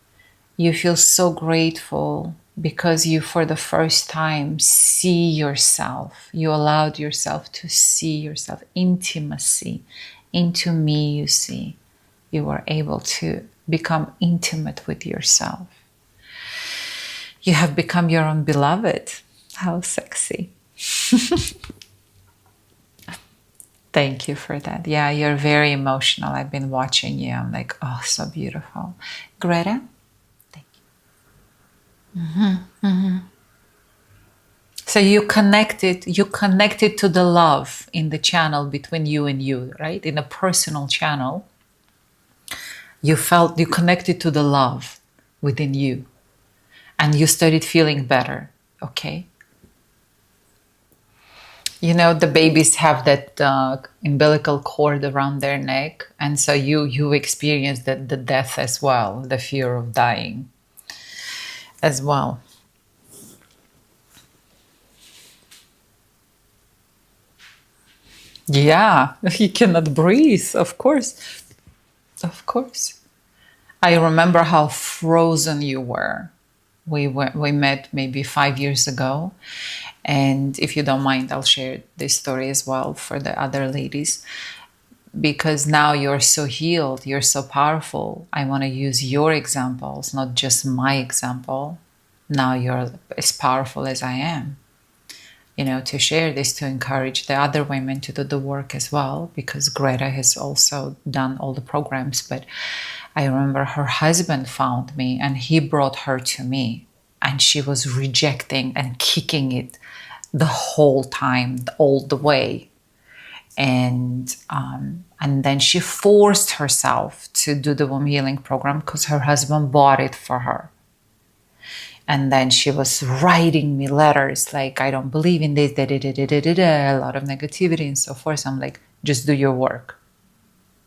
you feel so grateful because you, for the first time, see yourself. You allowed yourself to see yourself. Intimacy. Into me, you see. You were able to become intimate with yourself. You have become your own beloved. How sexy. Thank you for that. Yeah, you're very emotional. I've been watching you. I'm like, oh, so beautiful. Greta? Thank you. So you connected to the love in the channel between you and you, right? In a personal channel. You connected to the love within you. And you started feeling better, okay? You know, the babies have that umbilical cord around their neck. And so you experience the death as well, the fear of dying as well. Yeah, you cannot breathe, of course. Of course. I remember how frozen you were. We met maybe 5 years ago. And if you don't mind, I'll share this story as well for the other ladies. Because now you're so healed, you're so powerful. I want to use your examples, not just my example. Now you're as powerful as I am. You know, to share this, to encourage the other women to do the work as well, because Greta has also done all the programs. But I remember her husband found me and he brought her to me, and she was rejecting and kicking it the whole time, all the way. And then she forced herself to do the womb healing program because her husband bought it for her. And then she was writing me letters like, I don't believe in this, a lot of negativity and so forth. So I'm like, just do your work.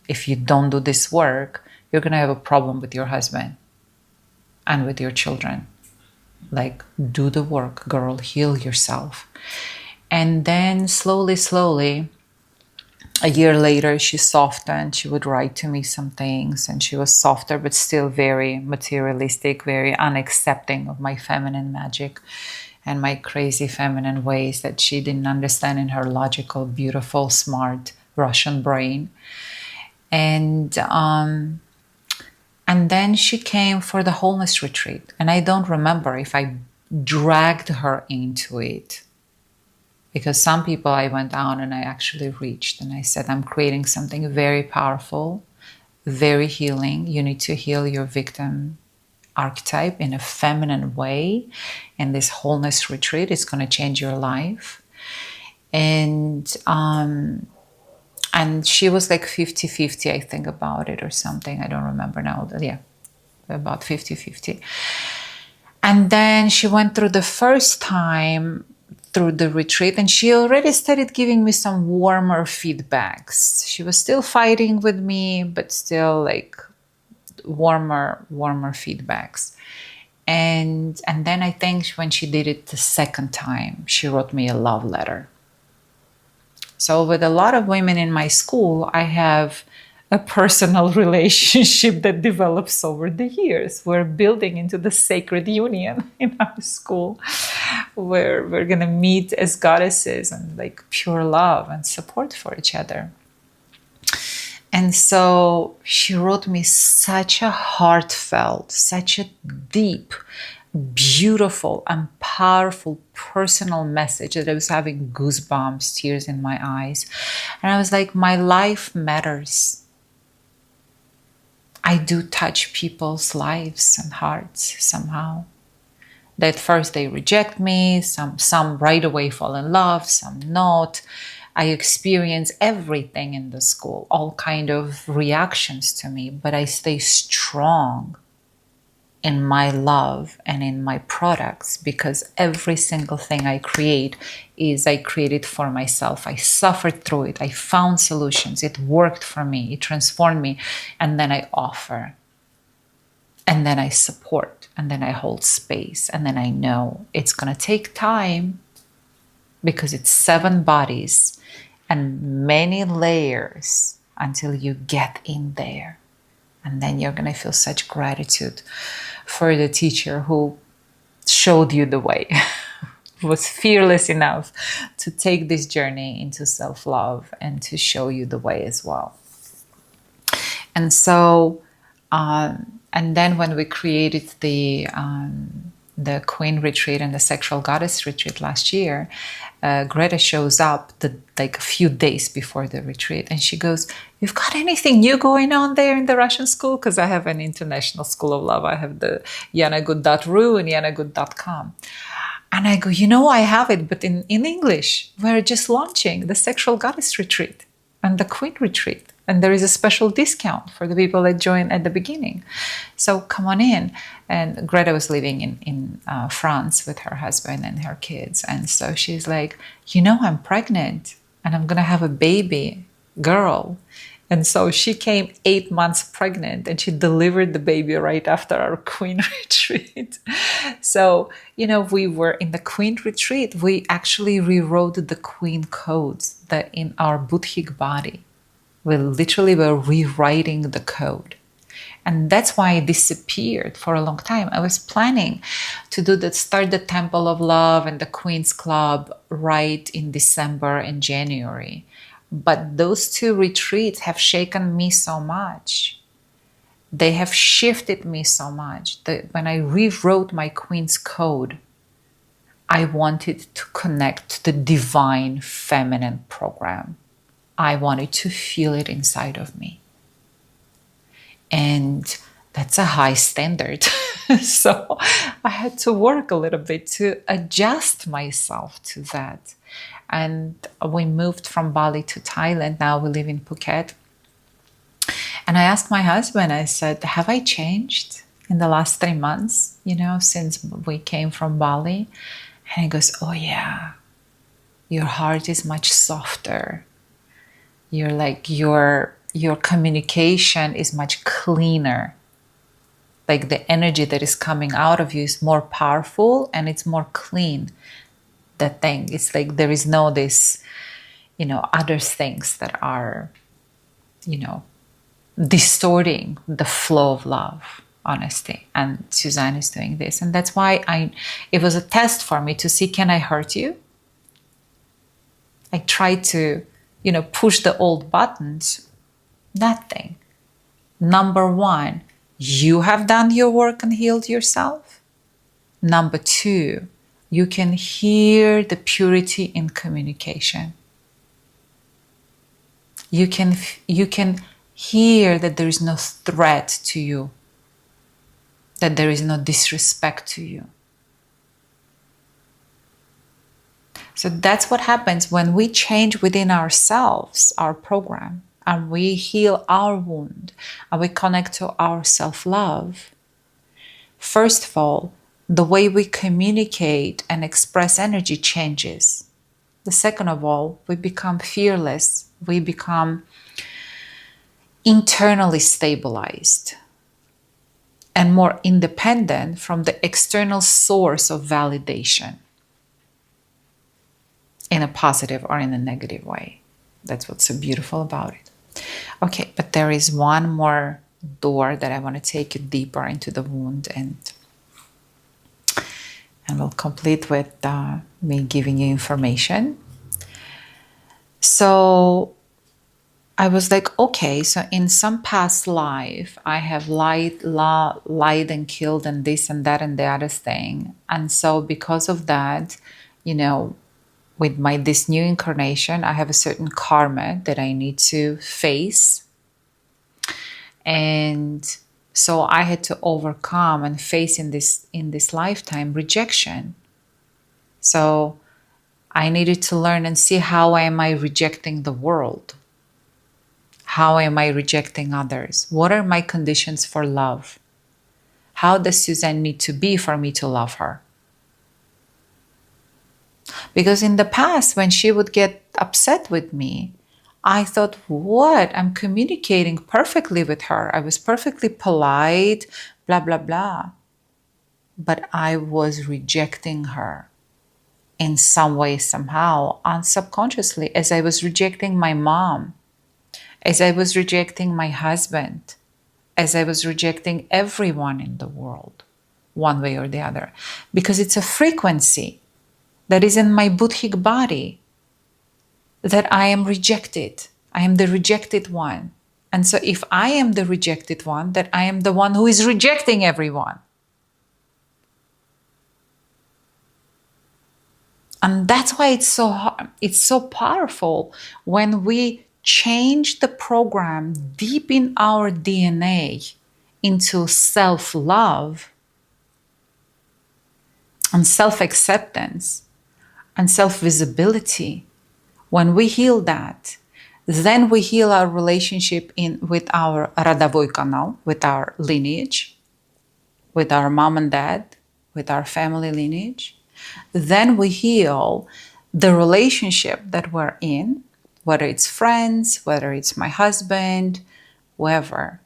If you don't do this work, you're going to have a problem with your husband and with your children. Like, do the work, girl, heal yourself. And then slowly, a year later, she softened. She would write to me some things, and she was softer, but still very materialistic, very unaccepting of my feminine magic and my crazy feminine ways that she didn't understand in her logical, beautiful, smart Russian brain. And And then she came for the wholeness retreat. And I don't remember if I dragged her into it. Because some people I went down and I actually reached and I said, I'm creating something very powerful, very healing. You need to heal your victim archetype in a feminine way. And this wholeness retreat is going to change your life. And she was like 50-50, I think, about it or something. I don't remember now. Yeah, about 50-50. And then she went through the first time through the retreat, and she already started giving me some warmer feedbacks. She was still fighting with me, but still like warmer feedbacks. And then I think when she did it the second time, she wrote me a love letter. So with a lot of women in my school, I have a personal relationship that develops over the years. We're building into the sacred union in our school, where we're going to meet as goddesses and like pure love and support for each other. And so she wrote me such a heartfelt, such a deep, beautiful and powerful personal message that I was having goosebumps, tears in my eyes. And I was like, my life matters. I do touch people's lives and hearts somehow. That first they reject me, some right away fall in love, some not. I experience everything in the school, all kind of reactions to me, but I stay strong in my love and in my products, because every single thing I create is I created for myself. I suffered through it. I found solutions. It worked for me. It transformed me. And then I offer. And then I support. And then I hold space. And then I know it's going to take time, because it's 7 bodies and many layers until you get in there. And then you're going to feel such gratitude for the teacher who showed you the way, was fearless enough to take this journey into self-love and to show you the way as well. And so, and then when we created the Queen Retreat and the Sexual Goddess Retreat last year, Greta shows up like a few days before the retreat, and she goes, "You've got anything new going on there in the Russian school?" Because I have an international school of love. I have the yanagood.ru and yanagood.com. And I go, I have it, but in English. We're just launching the Sexual Goddess Retreat and the Queen Retreat. And there is a special discount for the people that join at the beginning. So come on in. And Greta was living in France with her husband and her kids. And so she's like, I'm pregnant and I'm going to have a baby girl. And so she came 8 months pregnant, and she delivered the baby right after our Queen Retreat. So, we were in the Queen Retreat. We actually rewrote the Queen codes that in our budhic body. We literally were rewriting the code. And that's why it disappeared for a long time. I was planning to start the Temple of Love and the Queen's Club right in December and January. But those 2 retreats have shaken me so much. They have shifted me so much that when I rewrote my Queen's Code, I wanted to connect to the divine feminine program. I wanted to feel it inside of me. And that's a high standard. So I had to work a little bit to adjust myself to that. And we moved from Bali to Thailand. Now we live in Phuket. And I asked my husband, I said, have I changed in the last 3 months, since we came from Bali? And he goes, oh yeah, your heart is much softer. You're like, your communication is much cleaner. Like the energy that is coming out of you is more powerful and it's more clean. That thing, it's like there is no this, other things that are, distorting the flow of love, honesty. And Suzanne is doing this. And that's why it was a test for me to see, can I hurt you? I tried to, push the old buttons. Nothing. Number 1, you have done your work and healed yourself. Number two, you can hear the purity in communication. You can hear that there is no threat to you, that there is no disrespect to you. So that's what happens when we change within ourselves, our program, and we heal our wound, and we connect to our self-love. First of all, the way we communicate and express energy changes. The second of all, we become fearless. We become internally stabilized and more independent from the external source of validation in a positive or in a negative way. That's what's so beautiful about it. Okay, but there is one more door that I want to take you deeper into the wound, and we'll complete with me giving you information. So I was like, okay, so in some past life, I have lied and killed and this and that and the other thing. And so because of that, with this new incarnation, I have a certain karma that I need to face. And so I had to overcome and face in this lifetime rejection. So I needed to learn and see, how am I rejecting the world? How am I rejecting others? What are my conditions for love? How does Suzanne need to be for me to love her? Because in the past, when she would get upset with me, I thought, what? I'm communicating perfectly with her. I was perfectly polite, blah, blah, blah. But I was rejecting her in some way, somehow, unsubconsciously, as I was rejecting my mom, as I was rejecting my husband, as I was rejecting everyone in the world, one way or the other. Because it's a frequency that is in my budhic body, that I am rejected. I am the rejected one. And so if I am the rejected one, that I am the one who is rejecting everyone. And that's why it's so hard, it's so powerful when we change the program deep in our DNA into self-love and self-acceptance and self-visibility. When we heal that, then we heal our relationship with our родовой канал, with our lineage, with our mom and dad, with our family lineage. Then we heal the relationship that we're in, whether it's friends, whether it's my husband, whoever,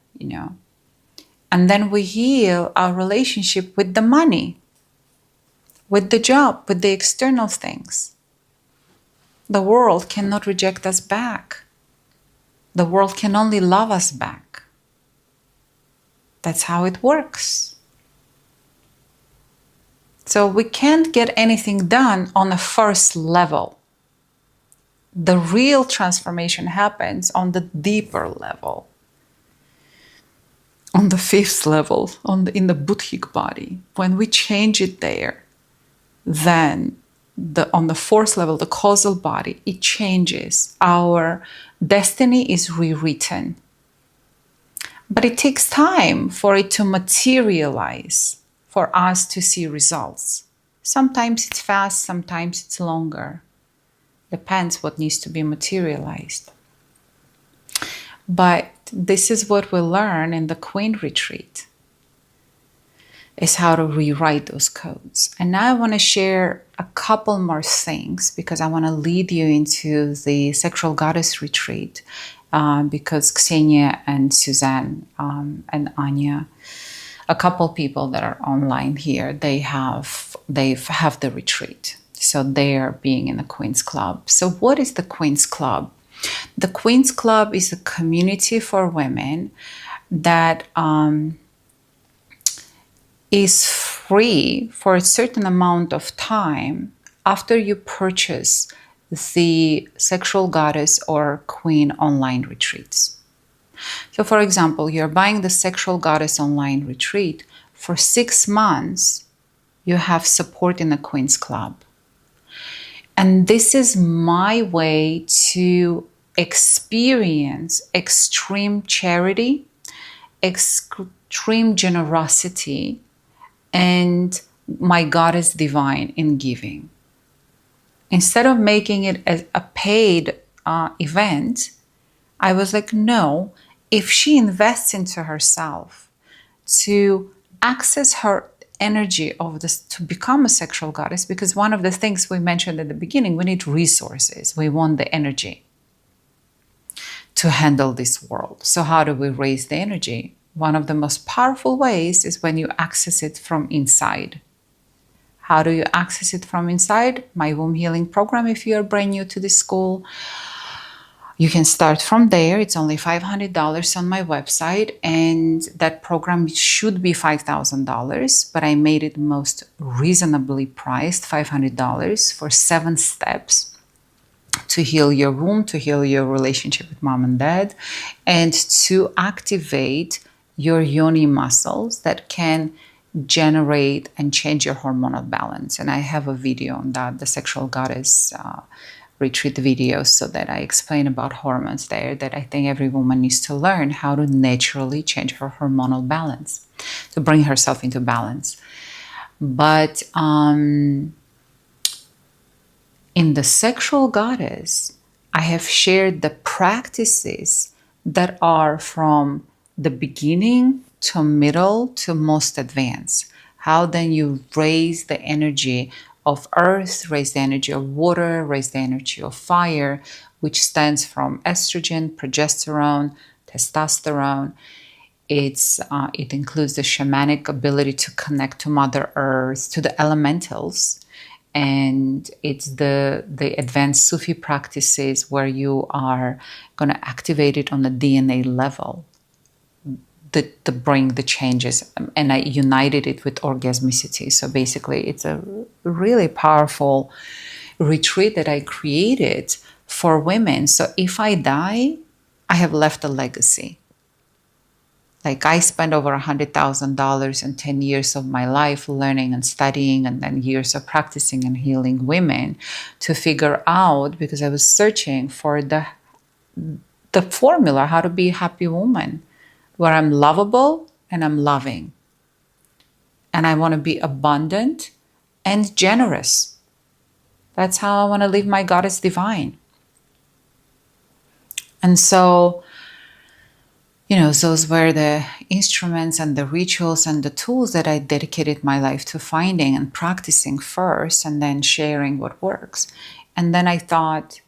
And then we heal our relationship with the money, with the job, with the external things. The world cannot reject us back. The world can only love us back. That's how it works. So we can't get anything done on a first level. The real transformation happens on the deeper level, on the fifth level, in the budhic body. When we change it there, then on the fourth level, the causal body, it changes. Our destiny is rewritten. But it takes time for it to materialize, for us to see results. Sometimes it's fast, sometimes it's longer. Depends what needs to be materialized. But this is what we learn in the Queen Retreat, is how to rewrite those codes. And now I want to share a couple more things, because I want to lead you into the Sexual Goddess Retreat, because Ksenia and Suzanne and Anya, a couple people that are online here, they have the retreat. So they are being in the Queen's Club. So what is the Queen's Club? The Queen's Club is a community for women that is free for a certain amount of time after you purchase the Sexual Goddess or Queen online retreats. So for example, you're buying the Sexual Goddess online retreat. For 6 months, you have support in the Queen's Club. And this is my way to experience extreme charity, extreme generosity, and my Goddess divine in giving. Instead of making it as a paid event, I was like, no, if she invests into herself to access her energy of this, to become a sexual goddess, because one of the things we mentioned at the beginning, we need resources. We want the energy to handle this world. So how do we raise the energy? One of the most powerful ways is when you access it from inside. How do you access it from inside? My womb healing program, if you're brand new to this school, you can start from there. It's only $500 on my website, and that program should be $5,000, but I made it most reasonably priced, $500 for 7 steps to heal your womb, to heal your relationship with mom and dad, and to activate your yoni muscles that can generate and change your hormonal balance. And I have a video on that, the Sexual Goddess retreat video, so that I explain about hormones there, that I think every woman needs to learn how to naturally change her hormonal balance, to bring herself into balance. But in the Sexual Goddess, I have shared the practices that are from the beginning to middle to most advanced. How then you raise the energy of earth, raise the energy of water, raise the energy of fire, which stands from estrogen, progesterone, testosterone. It includes the shamanic ability to connect to Mother Earth, to the elementals. And it's the advanced Sufi practices where you are going to activate it on the DNA level to bring the changes. And I united it with orgasmicity. So basically, it's a really powerful retreat that I created for women. So if I die, I have left a legacy. Like, I spent over $100,000 in 10 years of my life learning and studying, and then years of practicing and healing women to figure out, because I was searching for the formula, how to be a happy woman, where I'm lovable and I'm loving. And I want to be abundant and generous. That's how I want to live my Goddess divine. And so, those were the instruments and the rituals and the tools that I dedicated my life to finding and practicing first, and then sharing what works. And then I thought,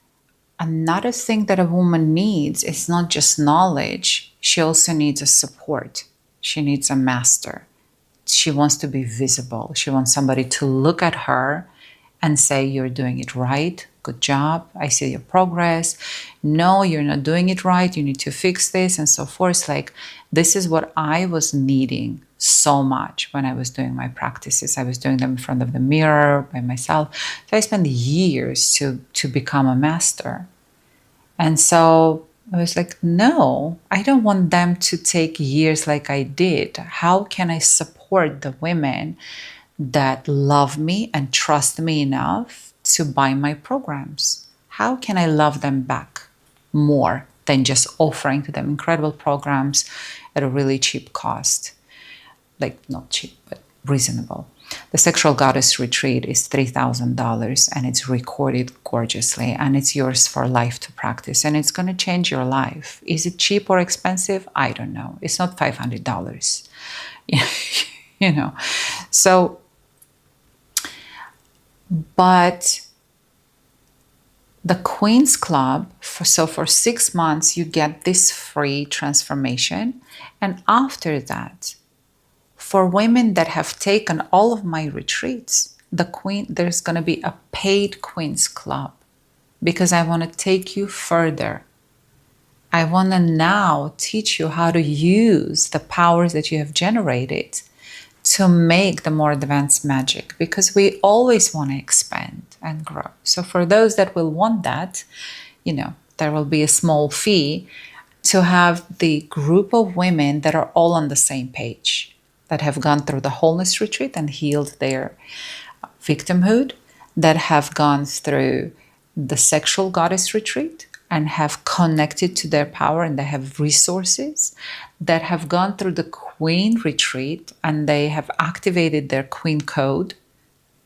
another thing that a woman needs is not just knowledge. She also needs a support. She needs a master. She wants to be visible. She wants somebody to look at her and say, you're doing it right. Good job. I see your progress. No, you're not doing it right. You need to fix this, and so forth. Like, this is what I was needing so much when I was doing my practices. I was doing them in front of the mirror by myself. So I spent years to become a master. And so I was like, no, I don't want them to take years like I did. How can I support the women that love me and trust me enough to buy my programs? How can I love them back more than just offering to them incredible programs at a really cheap cost? Like, not cheap, but reasonable. The Sexual Goddess Retreat is $3,000, and it's recorded gorgeously, and it's yours for life to practice, and it's going to change your life. Is it cheap or expensive? I don't know. It's not $500. So, but the Queen's Club, for 6 months, you get this free transformation. And after that, for women that have taken all of my retreats, there's going to be a paid Queen's Club, because I want to take you further. I want to now teach you how to use the powers that you have generated to make the more advanced magic, because we always want to expand and grow. So for those that will want that, there will be a small fee to have the group of women that are all on the same page, that have gone through the wholeness retreat and healed their victimhood, that have gone through the sexual goddess retreat and have connected to their power and they have resources, that have gone through the queen retreat and they have activated their queen code,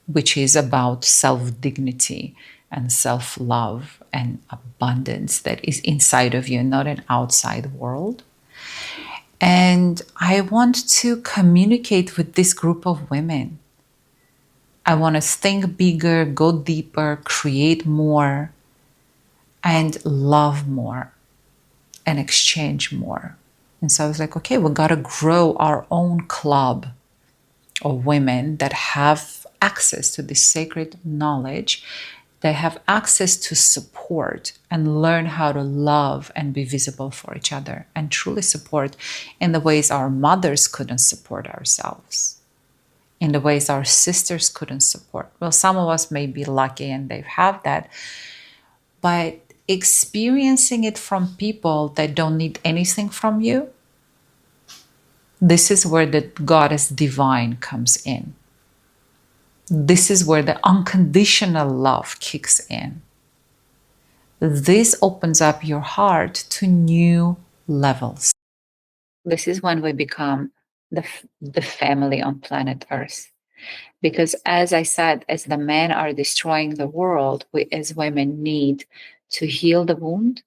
which is about self-dignity and self-love and abundance that is inside of you, not an outside world. And I want to communicate with this group of women. I want to think bigger, go deeper, create more, and love more, and exchange more. And so I was like, okay, we got to grow our own club of women that have access to this sacred knowledge. They have access to support and learn how to love and be visible for each other and truly support in the ways our mothers couldn't support ourselves, in the ways our sisters couldn't support. Well, some of us may be lucky and they have that, but experiencing it from people that don't need anything from you, this is where the goddess divine comes in. This is where the unconditional love kicks in. This opens up your heart to new levels. This is when we become the family on planet Earth. Because as I said, as the men are destroying the world, we as women need to heal the wound,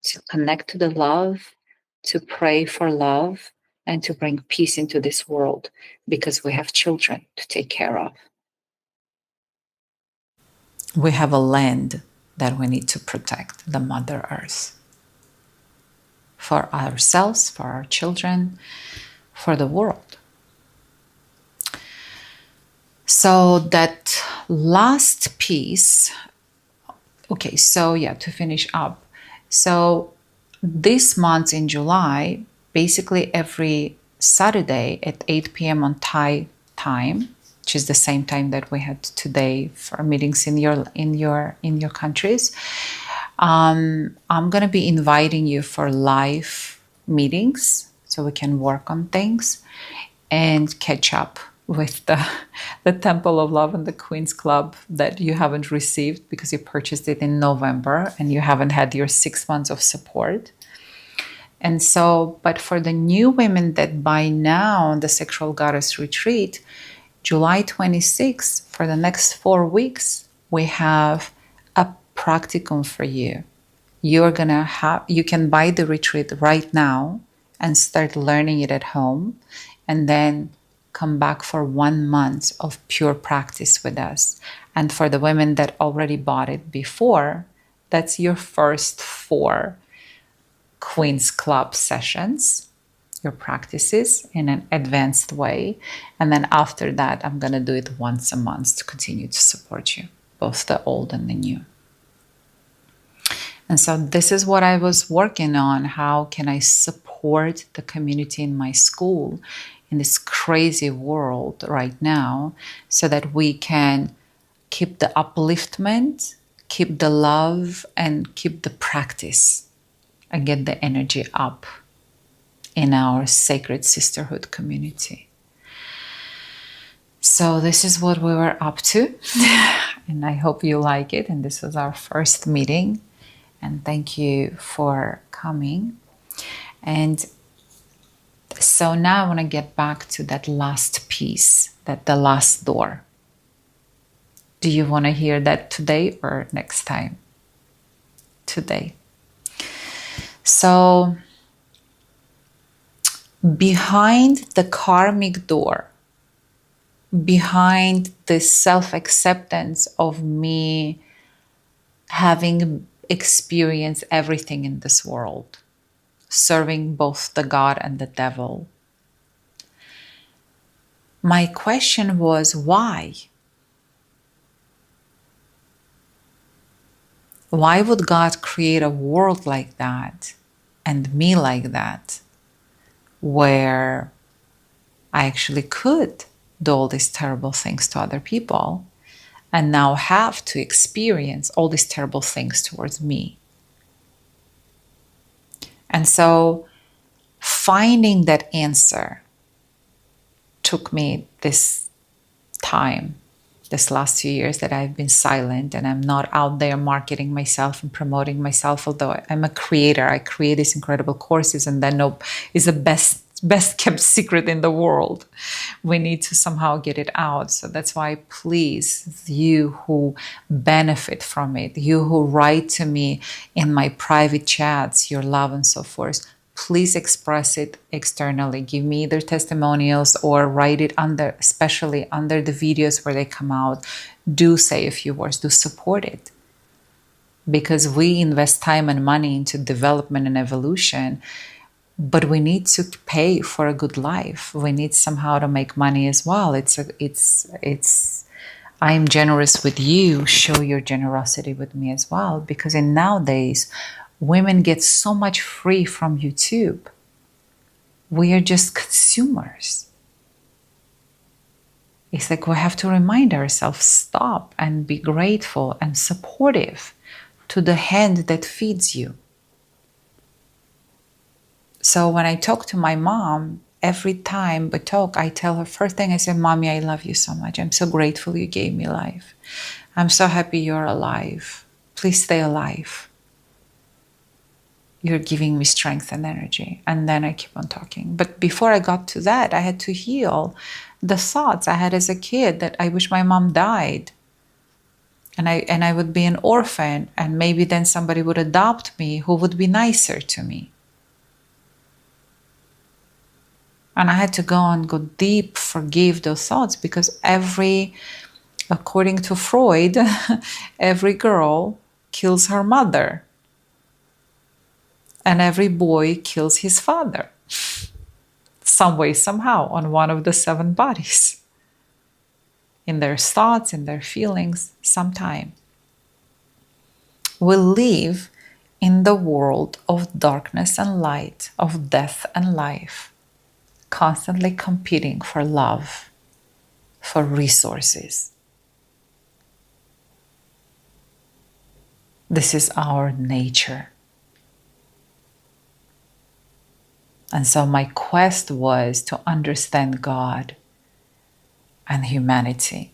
to connect to the love, to pray for love, and to bring peace into this world, because we have children to take care of. We have a land that we need to protect, the Mother Earth. For ourselves, for our children, for the world. So that last piece, okay, so yeah, to finish up. So this month in July, basically every Saturday at 8 p.m. on Thai time, which is the same time that we had today for meetings in your countries. I'm going to be inviting you for live meetings so we can work on things and catch up with the Temple of Love and the Queen's Club that you haven't received because you purchased it in November and you haven't had your 6 months of support. And so, but for the new women that buy now the Sexual Goddess Retreat, July 26th, for the next 4 weeks, we have a practicum for you. You can buy the retreat right now and start learning it at home, and then come back for 1 month of pure practice with us. And for the women that already bought it before, that's your first 4 Queen's Club sessions, your practices in an advanced way. And then after that, I'm going to do it once a month to continue to support you, both the old and the new. And so this is what I was working on. How can I support the community in my school in this crazy world right now so that we can keep the upliftment, keep the love, and keep the practice and get the energy up in our sacred sisterhood community. So this is what we were up to, and I hope you like it. And this was our first meeting, and thank you for coming. And so now I want to get back to that last piece, the last door. Do you want to hear that today or next time? Today. So behind the karmic door, behind the self-acceptance of me having experienced everything in this world, serving both the God and the devil, my question was, why? Why would God create a world like that and me like that, where I actually could do all these terrible things to other people and now have to experience all these terrible things towards me? And so finding that answer took me this time, this last 2 years that I've been silent and I'm not out there marketing myself and promoting myself, although I'm a creator. I create these incredible courses, and then is the best kept secret in the world. We need to somehow get it out. So that's why, please, you who benefit from it, you who write to me in my private chats, your love and so forth, please express it externally. Give me either testimonials or write it under, especially under the videos where they come out. Do say a few words, do support it. Because we invest time and money into development and evolution, but we need to pay for a good life. We need somehow to make money as well. I'm generous with you. Show your generosity with me as well. Because in nowadays, women get so much free from YouTube. We are just consumers. It's like we have to remind ourselves, stop and be grateful and supportive to the hand that feeds you. So when I talk to my mom, every time we talk, I tell her, first thing I say, Mommy, I love you so much. I'm so grateful you gave me life. I'm so happy you're alive. Please stay alive. You're giving me strength and energy. And then I keep on talking. But before I got to that, I had to heal the thoughts I had as a kid that I wish my mom died. And I would be an orphan, and maybe then somebody would adopt me who would be nicer to me. And I had to go deep, forgive those thoughts, because according to Freud, every girl kills her mother. And every boy kills his father. Some way, somehow, on one of the 7 bodies. In their thoughts, in their feelings, sometime. We live in the world of darkness and light, of death and life, constantly competing for love, for resources. This is our nature. And so my quest was to understand God and humanity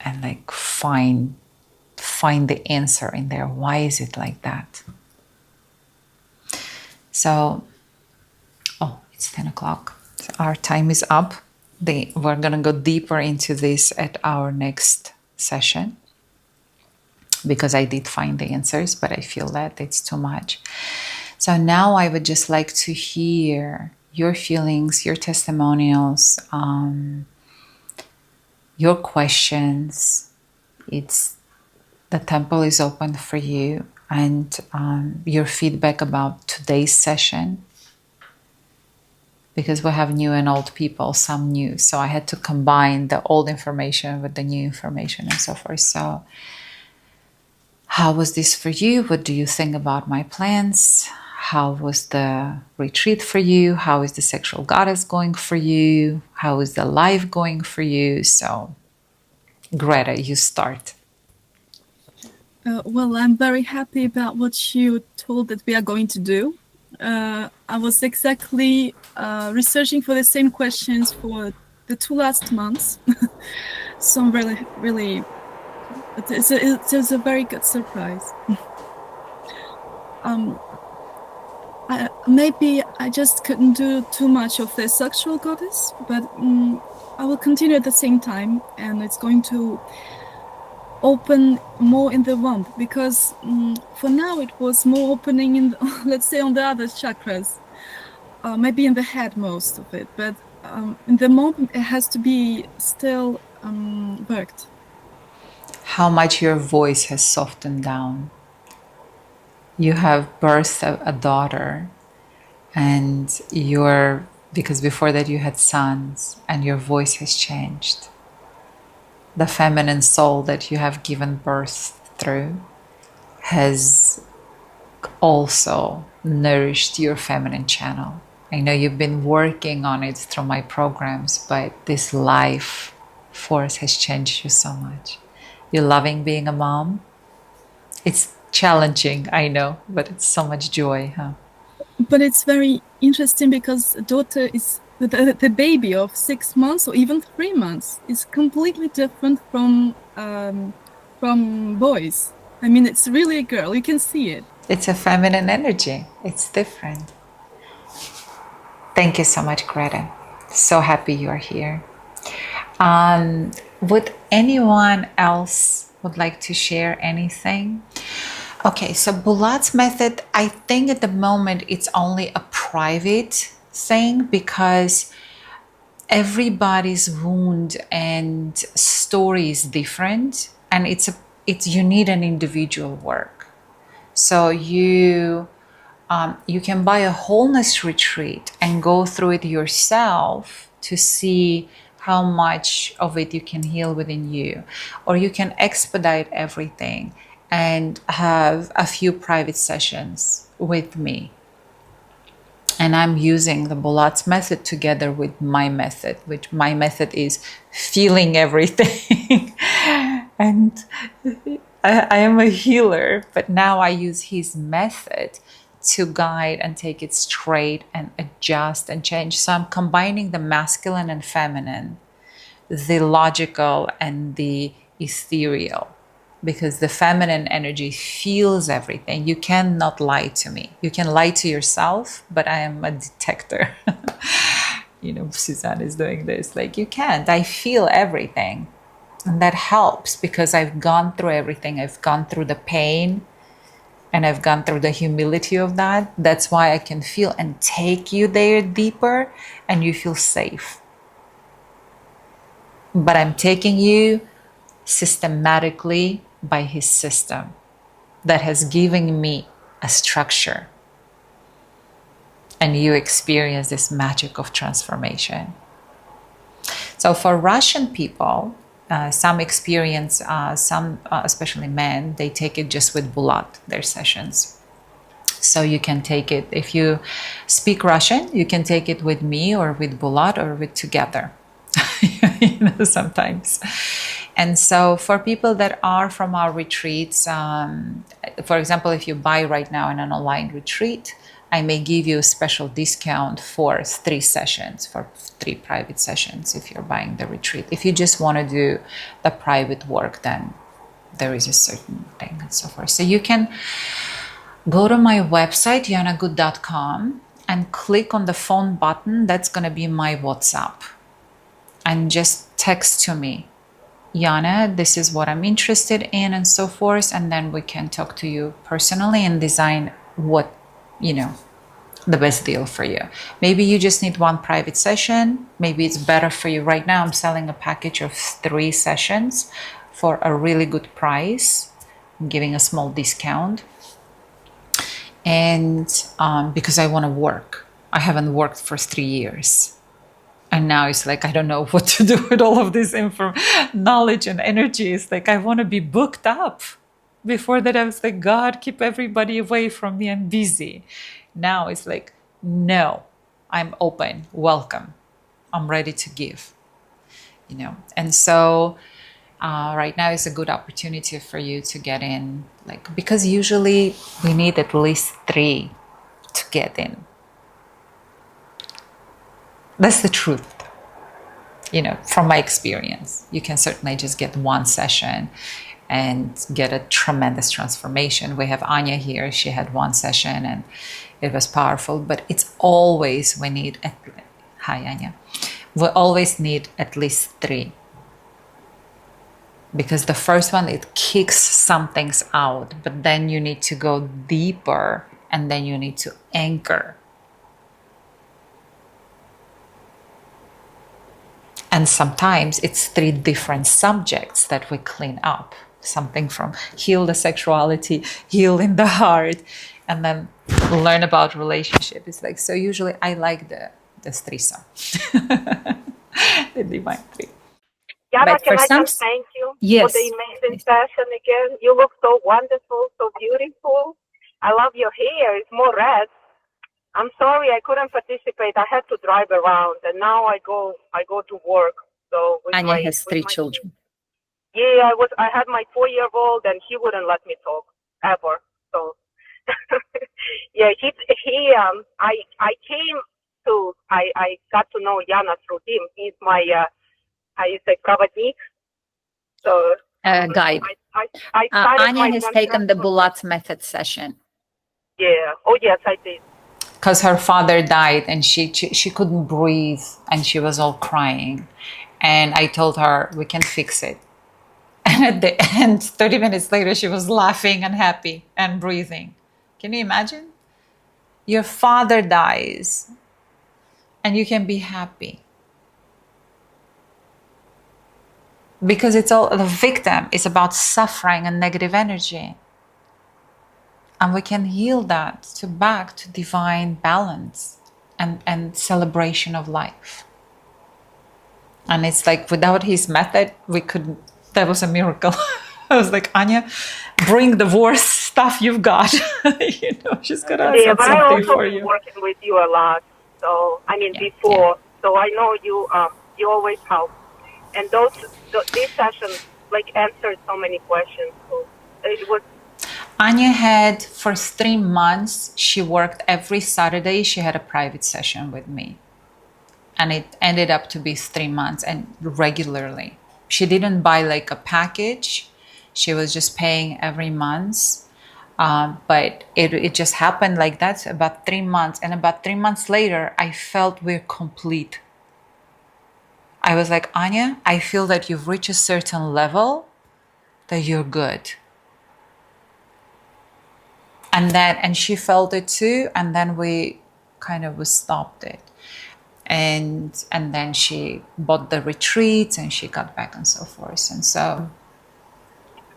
and like find the answer in there. Why is it like that? So, it's 10 o'clock. So our time is up. We're going to go deeper into this at our next session, because I did find the answers, but I feel that it's too much. So now I would just like to hear your feelings, your testimonials, your questions. The temple is open for you, and your feedback about today's session, because we have new and old people, some new. So I had to combine the old information with the new information and so forth. So how was this for you? What do you think about my plans? How was the retreat for you? How is the sexual goddess going for you? How is the life going for you? So, Greta, you start. Well, I'm very happy about what you told that we are going to do. I was exactly researching for the same questions for the 2 last months. So I'm really, it's a very good surprise. Maybe I just couldn't do too much of the sexual goddess, but I will continue at the same time, and it's going to open more in the womb, because for now it was more opening in, let's say, on the other chakras, maybe in the head most of it, but in the moment it has to be still worked. How much your voice has softened down. You have birthed a daughter, and because before that you had sons, and your voice has changed. The feminine soul that you have given birth through has also nourished your feminine channel. I know you've been working on it through my programs, but this life force has changed you so much. You're loving being a mom. It's Challenging, I know, but it's so much joy, huh? But it's very interesting because daughter is the baby of 6 months or even 3 months is completely different from boys. I mean, it's really a girl. You can see it. It's a feminine energy. It's different. Thank you so much, Greta. So happy you're here. Would anyone else would like to share anything? Okay, so Bulat's method, I think at the moment it's only a private thing because everybody's wound and story is different, and you need an individual work. So you can buy a wholeness retreat and go through it yourself to see how much of it you can heal within you, or you can expedite everything and have a few private sessions with me. And I'm using the Bulat's method together with my method, which my method is feeling everything. And I am a healer, but now I use his method to guide and take it straight and adjust and change. So I'm combining the masculine and feminine, the logical and the ethereal, because the feminine energy feels everything. You cannot lie to me. You can lie to yourself, but I am a detector. You know, Suzanne is doing this. Like, you can't. I feel everything. And that helps because I've gone through everything. I've gone through the pain and I've gone through the humility of that. That's why I can feel and take you there deeper and you feel safe. But I'm taking you systematically by his system that has given me a structure. And you experience this magic of transformation. So for Russian people, some experience, especially men, they take it just with Bulat, their sessions. So you can take it, if you speak Russian, you can take it with me or with Bulat or with together, you know, sometimes. And so for people that are from our retreats, for example, if you buy right now in an online retreat, I may give you a special discount for 3 sessions, for 3 private sessions if you're buying the retreat. If you just want to do the private work, then there is a certain thing and so forth. So you can go to my website, yanagood.com, and click on the phone button. That's going to be my WhatsApp. And just text to me, Yana, this is what I'm interested in and so forth. And then we can talk to you personally and design what, you know, the best deal for you. Maybe you just need 1 private session. Maybe it's better for you. Right now I'm selling a package of 3 sessions for a really good price. I'm giving a small discount. And because I want to work. I haven't worked for 3 years. And now it's like, I don't know what to do with all of this knowledge and energy. It's like, I want to be booked up. Before that, I was like, God, keep everybody away from me. I'm busy. Now it's like, no, I'm open. Welcome. I'm ready to give. You know, and so right now is a good opportunity for you to get in, like, because usually we need at least 3 to get in. That's the truth. You know, from my experience, you can certainly just get 1 session and get a tremendous transformation. We have Anya here. She had 1 session and it was powerful, but it's always, we need, hi Anya, we always need at least 3. Because the first one, it kicks some things out, but then you need to go deeper and then you need to anchor. And sometimes it's 3 different subjects that we clean up. Something from heal the sexuality, heal in the heart, and then learn about relationship. It's like, so usually I like the threesome. The divine 3. Yana, can I just thank you for the amazing session again? You look so wonderful, so beautiful. I love your hair. It's more red. I'm sorry I couldn't participate. I had to drive around, and now I go to work. So Anya has 3 children. Yeah, I had my 4-year-old, and he wouldn't let me talk ever. Yeah, I came to, I got to know Yana through him. He's my, how you say, проводник. So Guide. I started Anya has taken the Bulat method session. Yeah. Oh, yes, I did. Because her father died and she couldn't breathe and she was all crying. And I told her, we can fix it. And at the end, 30 minutes later, she was laughing and happy and breathing. Can you imagine? Your father dies and you can be happy. Because it's all, the victim is about suffering and negative energy. And we can heal that to back to divine balance and celebration of life. And it's like, without his method, we couldn't, that was a miracle. I was like, Anya, bring the worst stuff you've got. She's got to have but something I also for been you. working with you a lot. So, I mean, before. So I know you, you always help. And these sessions, like, answered so many questions. So it was. Anya had, for 3 months, she worked every Saturday. She had a private session with me. And it ended up to be 3 months and regularly. She didn't buy like a package. She was just paying every month. But it just happened like that, about 3 months. And about 3 months later, I felt we're complete. I was like, Anya, I feel that you've reached a certain level that you're good. And she felt it too. And then we stopped it. And then she bought the retreats and she got back and so forth. And so.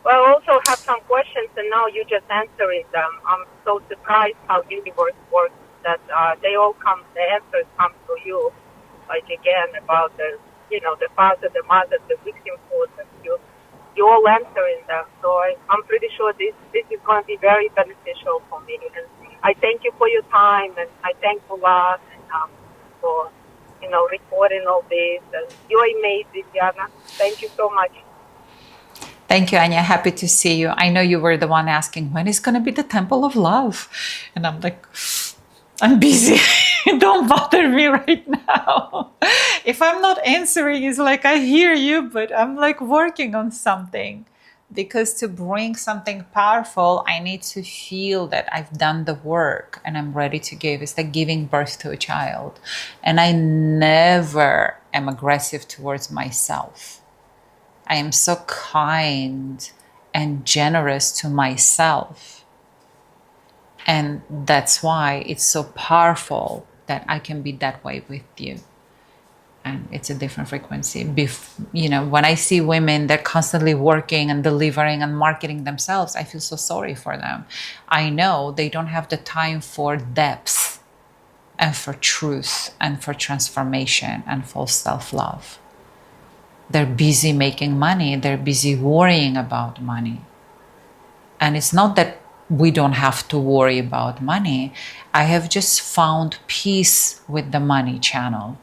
Well, I also have some questions and now you just answering them. I'm so surprised how universe works that they all come, the answers come to you. Like again, about the, the father, the mother, the victimhood, and you all answering them. So I'm pretty sure this is going to be very beneficial for me. And I thank you for your time, and I thank Bulat for, recording all this. And you're amazing, Yana. Thank you so much. Thank you, Anya. Happy to see you. I know you were the one asking, when is going to be the Temple of Love? And I'm like, I'm busy. Don't bother me right now. If I'm not answering, it's like I hear you, but I'm like working on something. Because to bring something powerful, I need to feel that I've done the work and I'm ready to give. It's like giving birth to a child. And I never am aggressive towards myself. I am so kind and generous to myself. And that's why it's so powerful that I can be that way with you. And it's a different frequency. When I see women, they're constantly working and delivering and marketing themselves, I feel so sorry for them. I know they don't have the time for depth and for truth and for transformation and for self-love. They're busy making money. They're busy worrying about money. And it's not that we don't have to worry about money. I have just found peace with the money channel.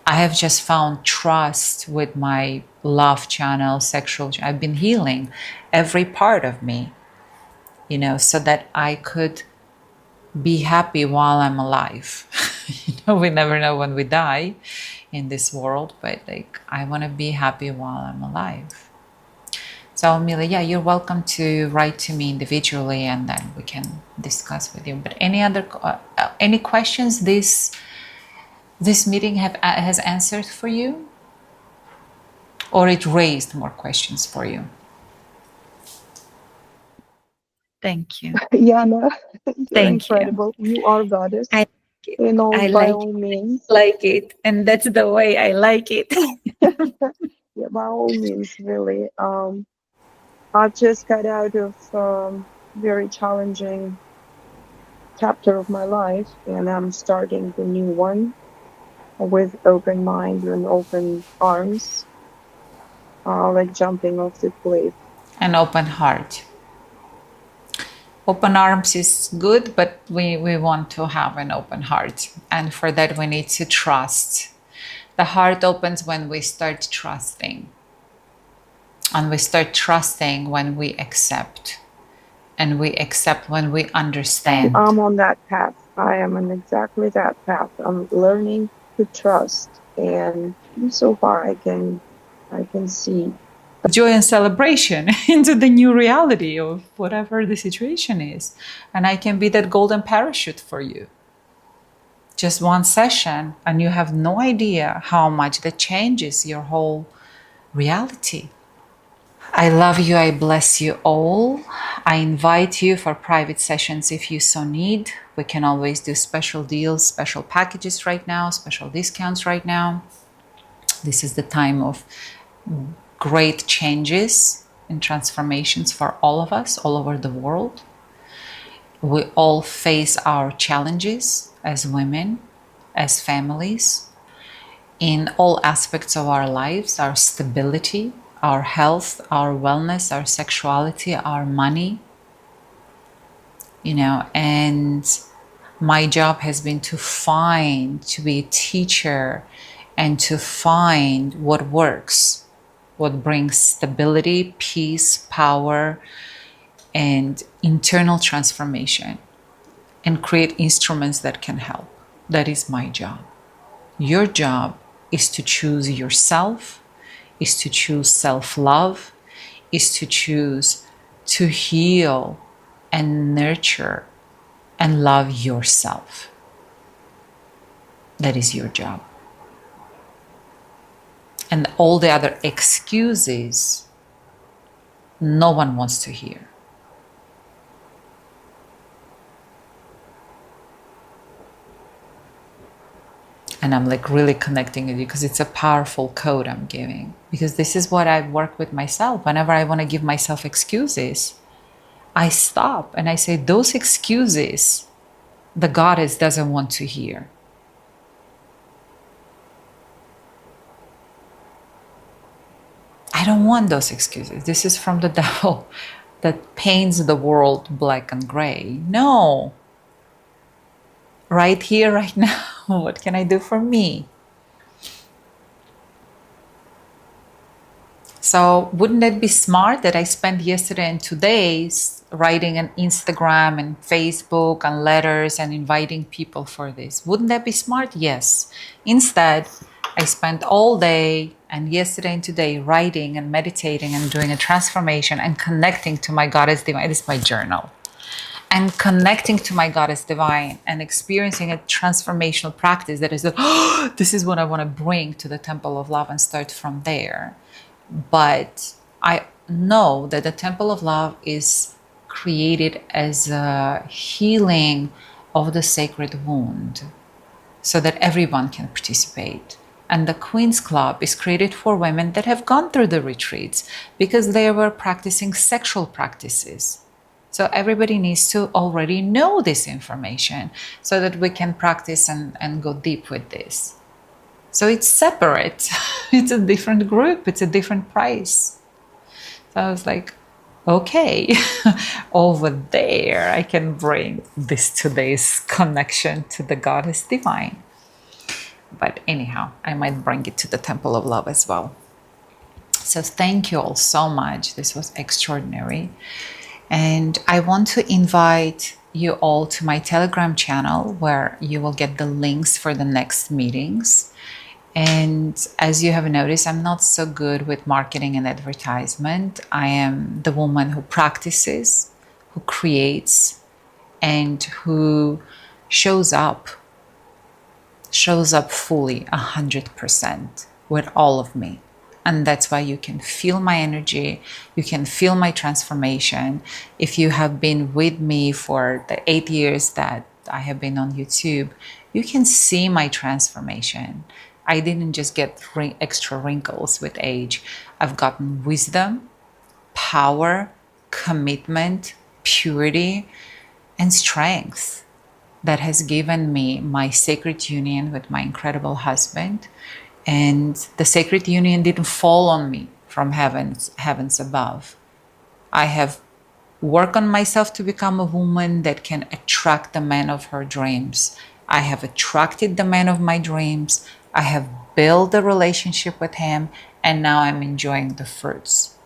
I have just found trust with my love channel, sexual. I've been healing every part of me, so that I could be happy while I'm alive. We never know when we die in this world, but I want to be happy while I'm alive. So Humilia, you're welcome to write to me individually and then we can discuss with you. But any questions this meeting has answered for you? Or it raised more questions for you? Thank you. Yana, you're Thank incredible. You are goddess. I By all means. Like it. And that's the way I like it. Yeah, by all means, really. I just got out of very challenging chapter of my life, and I'm starting the new one with open mind and open arms, like jumping off the cliff. An open heart. Open arms is good, but we want to have an open heart. And for that, we need to trust. The heart opens when we start trusting. And we start trusting when we accept. and we accept when we understand. I'm on that path. I am on exactly that path. I'm learning to trust, and so far I can see Joy and celebration into the new reality of whatever the situation is. And I can be that golden parachute for you. Just one session, and you have no idea how much that changes your whole reality. I love you. I bless you all. I invite you for private sessions if you so need. We can always do special deals, special packages right now, special discounts right now. This is the time of great changes and transformations for all of us all over the world. We all face our challenges as women, as families, in all aspects of our lives, our stability, our health, our wellness, our sexuality, our money, and my job has been to be a teacher and to find what works, what brings stability, peace, power, and internal transformation, and create instruments that can help. That is my job. Your job is to choose yourself, is to choose self-love, is to choose to heal and nurture and love yourself. That is your job. And all the other excuses, no one wants to hear. And I'm like really connecting with you because it's a powerful code I'm giving. Because this is what I work with myself. Whenever I want to give myself excuses, I stop and I say, those excuses, the goddess doesn't want to hear. I don't want those excuses. This is from the devil that paints the world black and gray. No. Right here, right now, what can I do for me? So wouldn't it be smart that I spent yesterday and today writing an Instagram and Facebook and letters and inviting people for this? Wouldn't that be smart? Yes. Instead, I spent all day and yesterday and today writing and meditating and doing a transformation and connecting to my Goddess Divine. This is my journal. And connecting to my Goddess Divine and experiencing a transformational practice that is, this is what I want to bring to the Temple of Love and start from there. But I know that the Temple of Love is created as a healing of the sacred wound so that everyone can participate. And the Queen's Club is created for women that have gone through the retreats because they were practicing sexual practices. So everybody needs to already know this information so that we can practice and go deep with this. So it's separate. It's a different group. It's a different price. So I was like, okay, over there, I can bring this today's connection to the Goddess Divine. But anyhow, I might bring it to the Temple of Love as well. So thank you all so much. This was extraordinary. And I want to invite you all to my Telegram channel where you will get the links for the next meetings. And as you have noticed, I'm not so good with marketing and advertisement. I am the woman who practices, who creates, and who shows up fully 100% with all of me. And that's why you can feel my energy. You can feel my transformation. If you have been with me for the 8 years that I have been on YouTube, you can see my transformation. I didn't just get extra wrinkles with age. I've gotten wisdom, power, commitment, purity, and strength that has given me my sacred union with my incredible husband. And the sacred union didn't fall on me from heavens above. I have worked on myself to become a woman that can attract the man of her dreams. I have attracted the man of my dreams. I have built a relationship with him, and now I'm enjoying the fruits.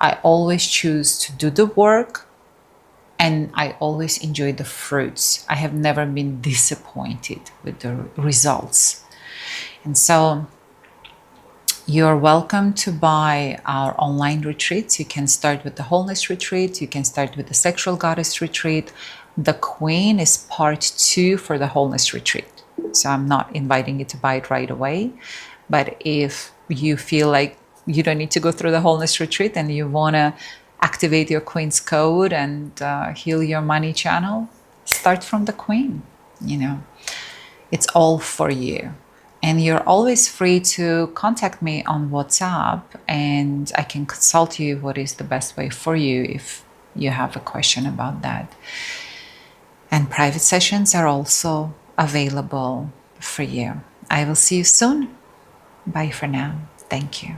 I always choose to do the work And I always enjoy the fruits. I have never been disappointed with the results. And so you're welcome to buy our online retreats. You can start with the wholeness retreat. You can start with the sexual goddess retreat. The Queen is part 2 for the wholeness retreat. So I'm not inviting you to buy it right away. But if you feel like you don't need to go through the wholeness retreat and you want to activate your Queen's code and heal your money channel, start from the Queen. You know, it's all for you. And you're always free to contact me on WhatsApp, and I can consult you what is the best way for you if you have a question about that. And private sessions are also available for you. I will see you soon. Bye for now. Thank you.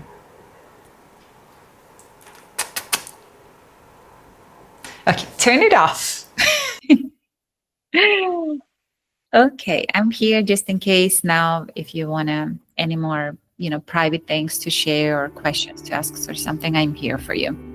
Okay, turn it off. Okay, I'm here just in case now if you want any more, private things to share or questions to ask or something, I'm here for you.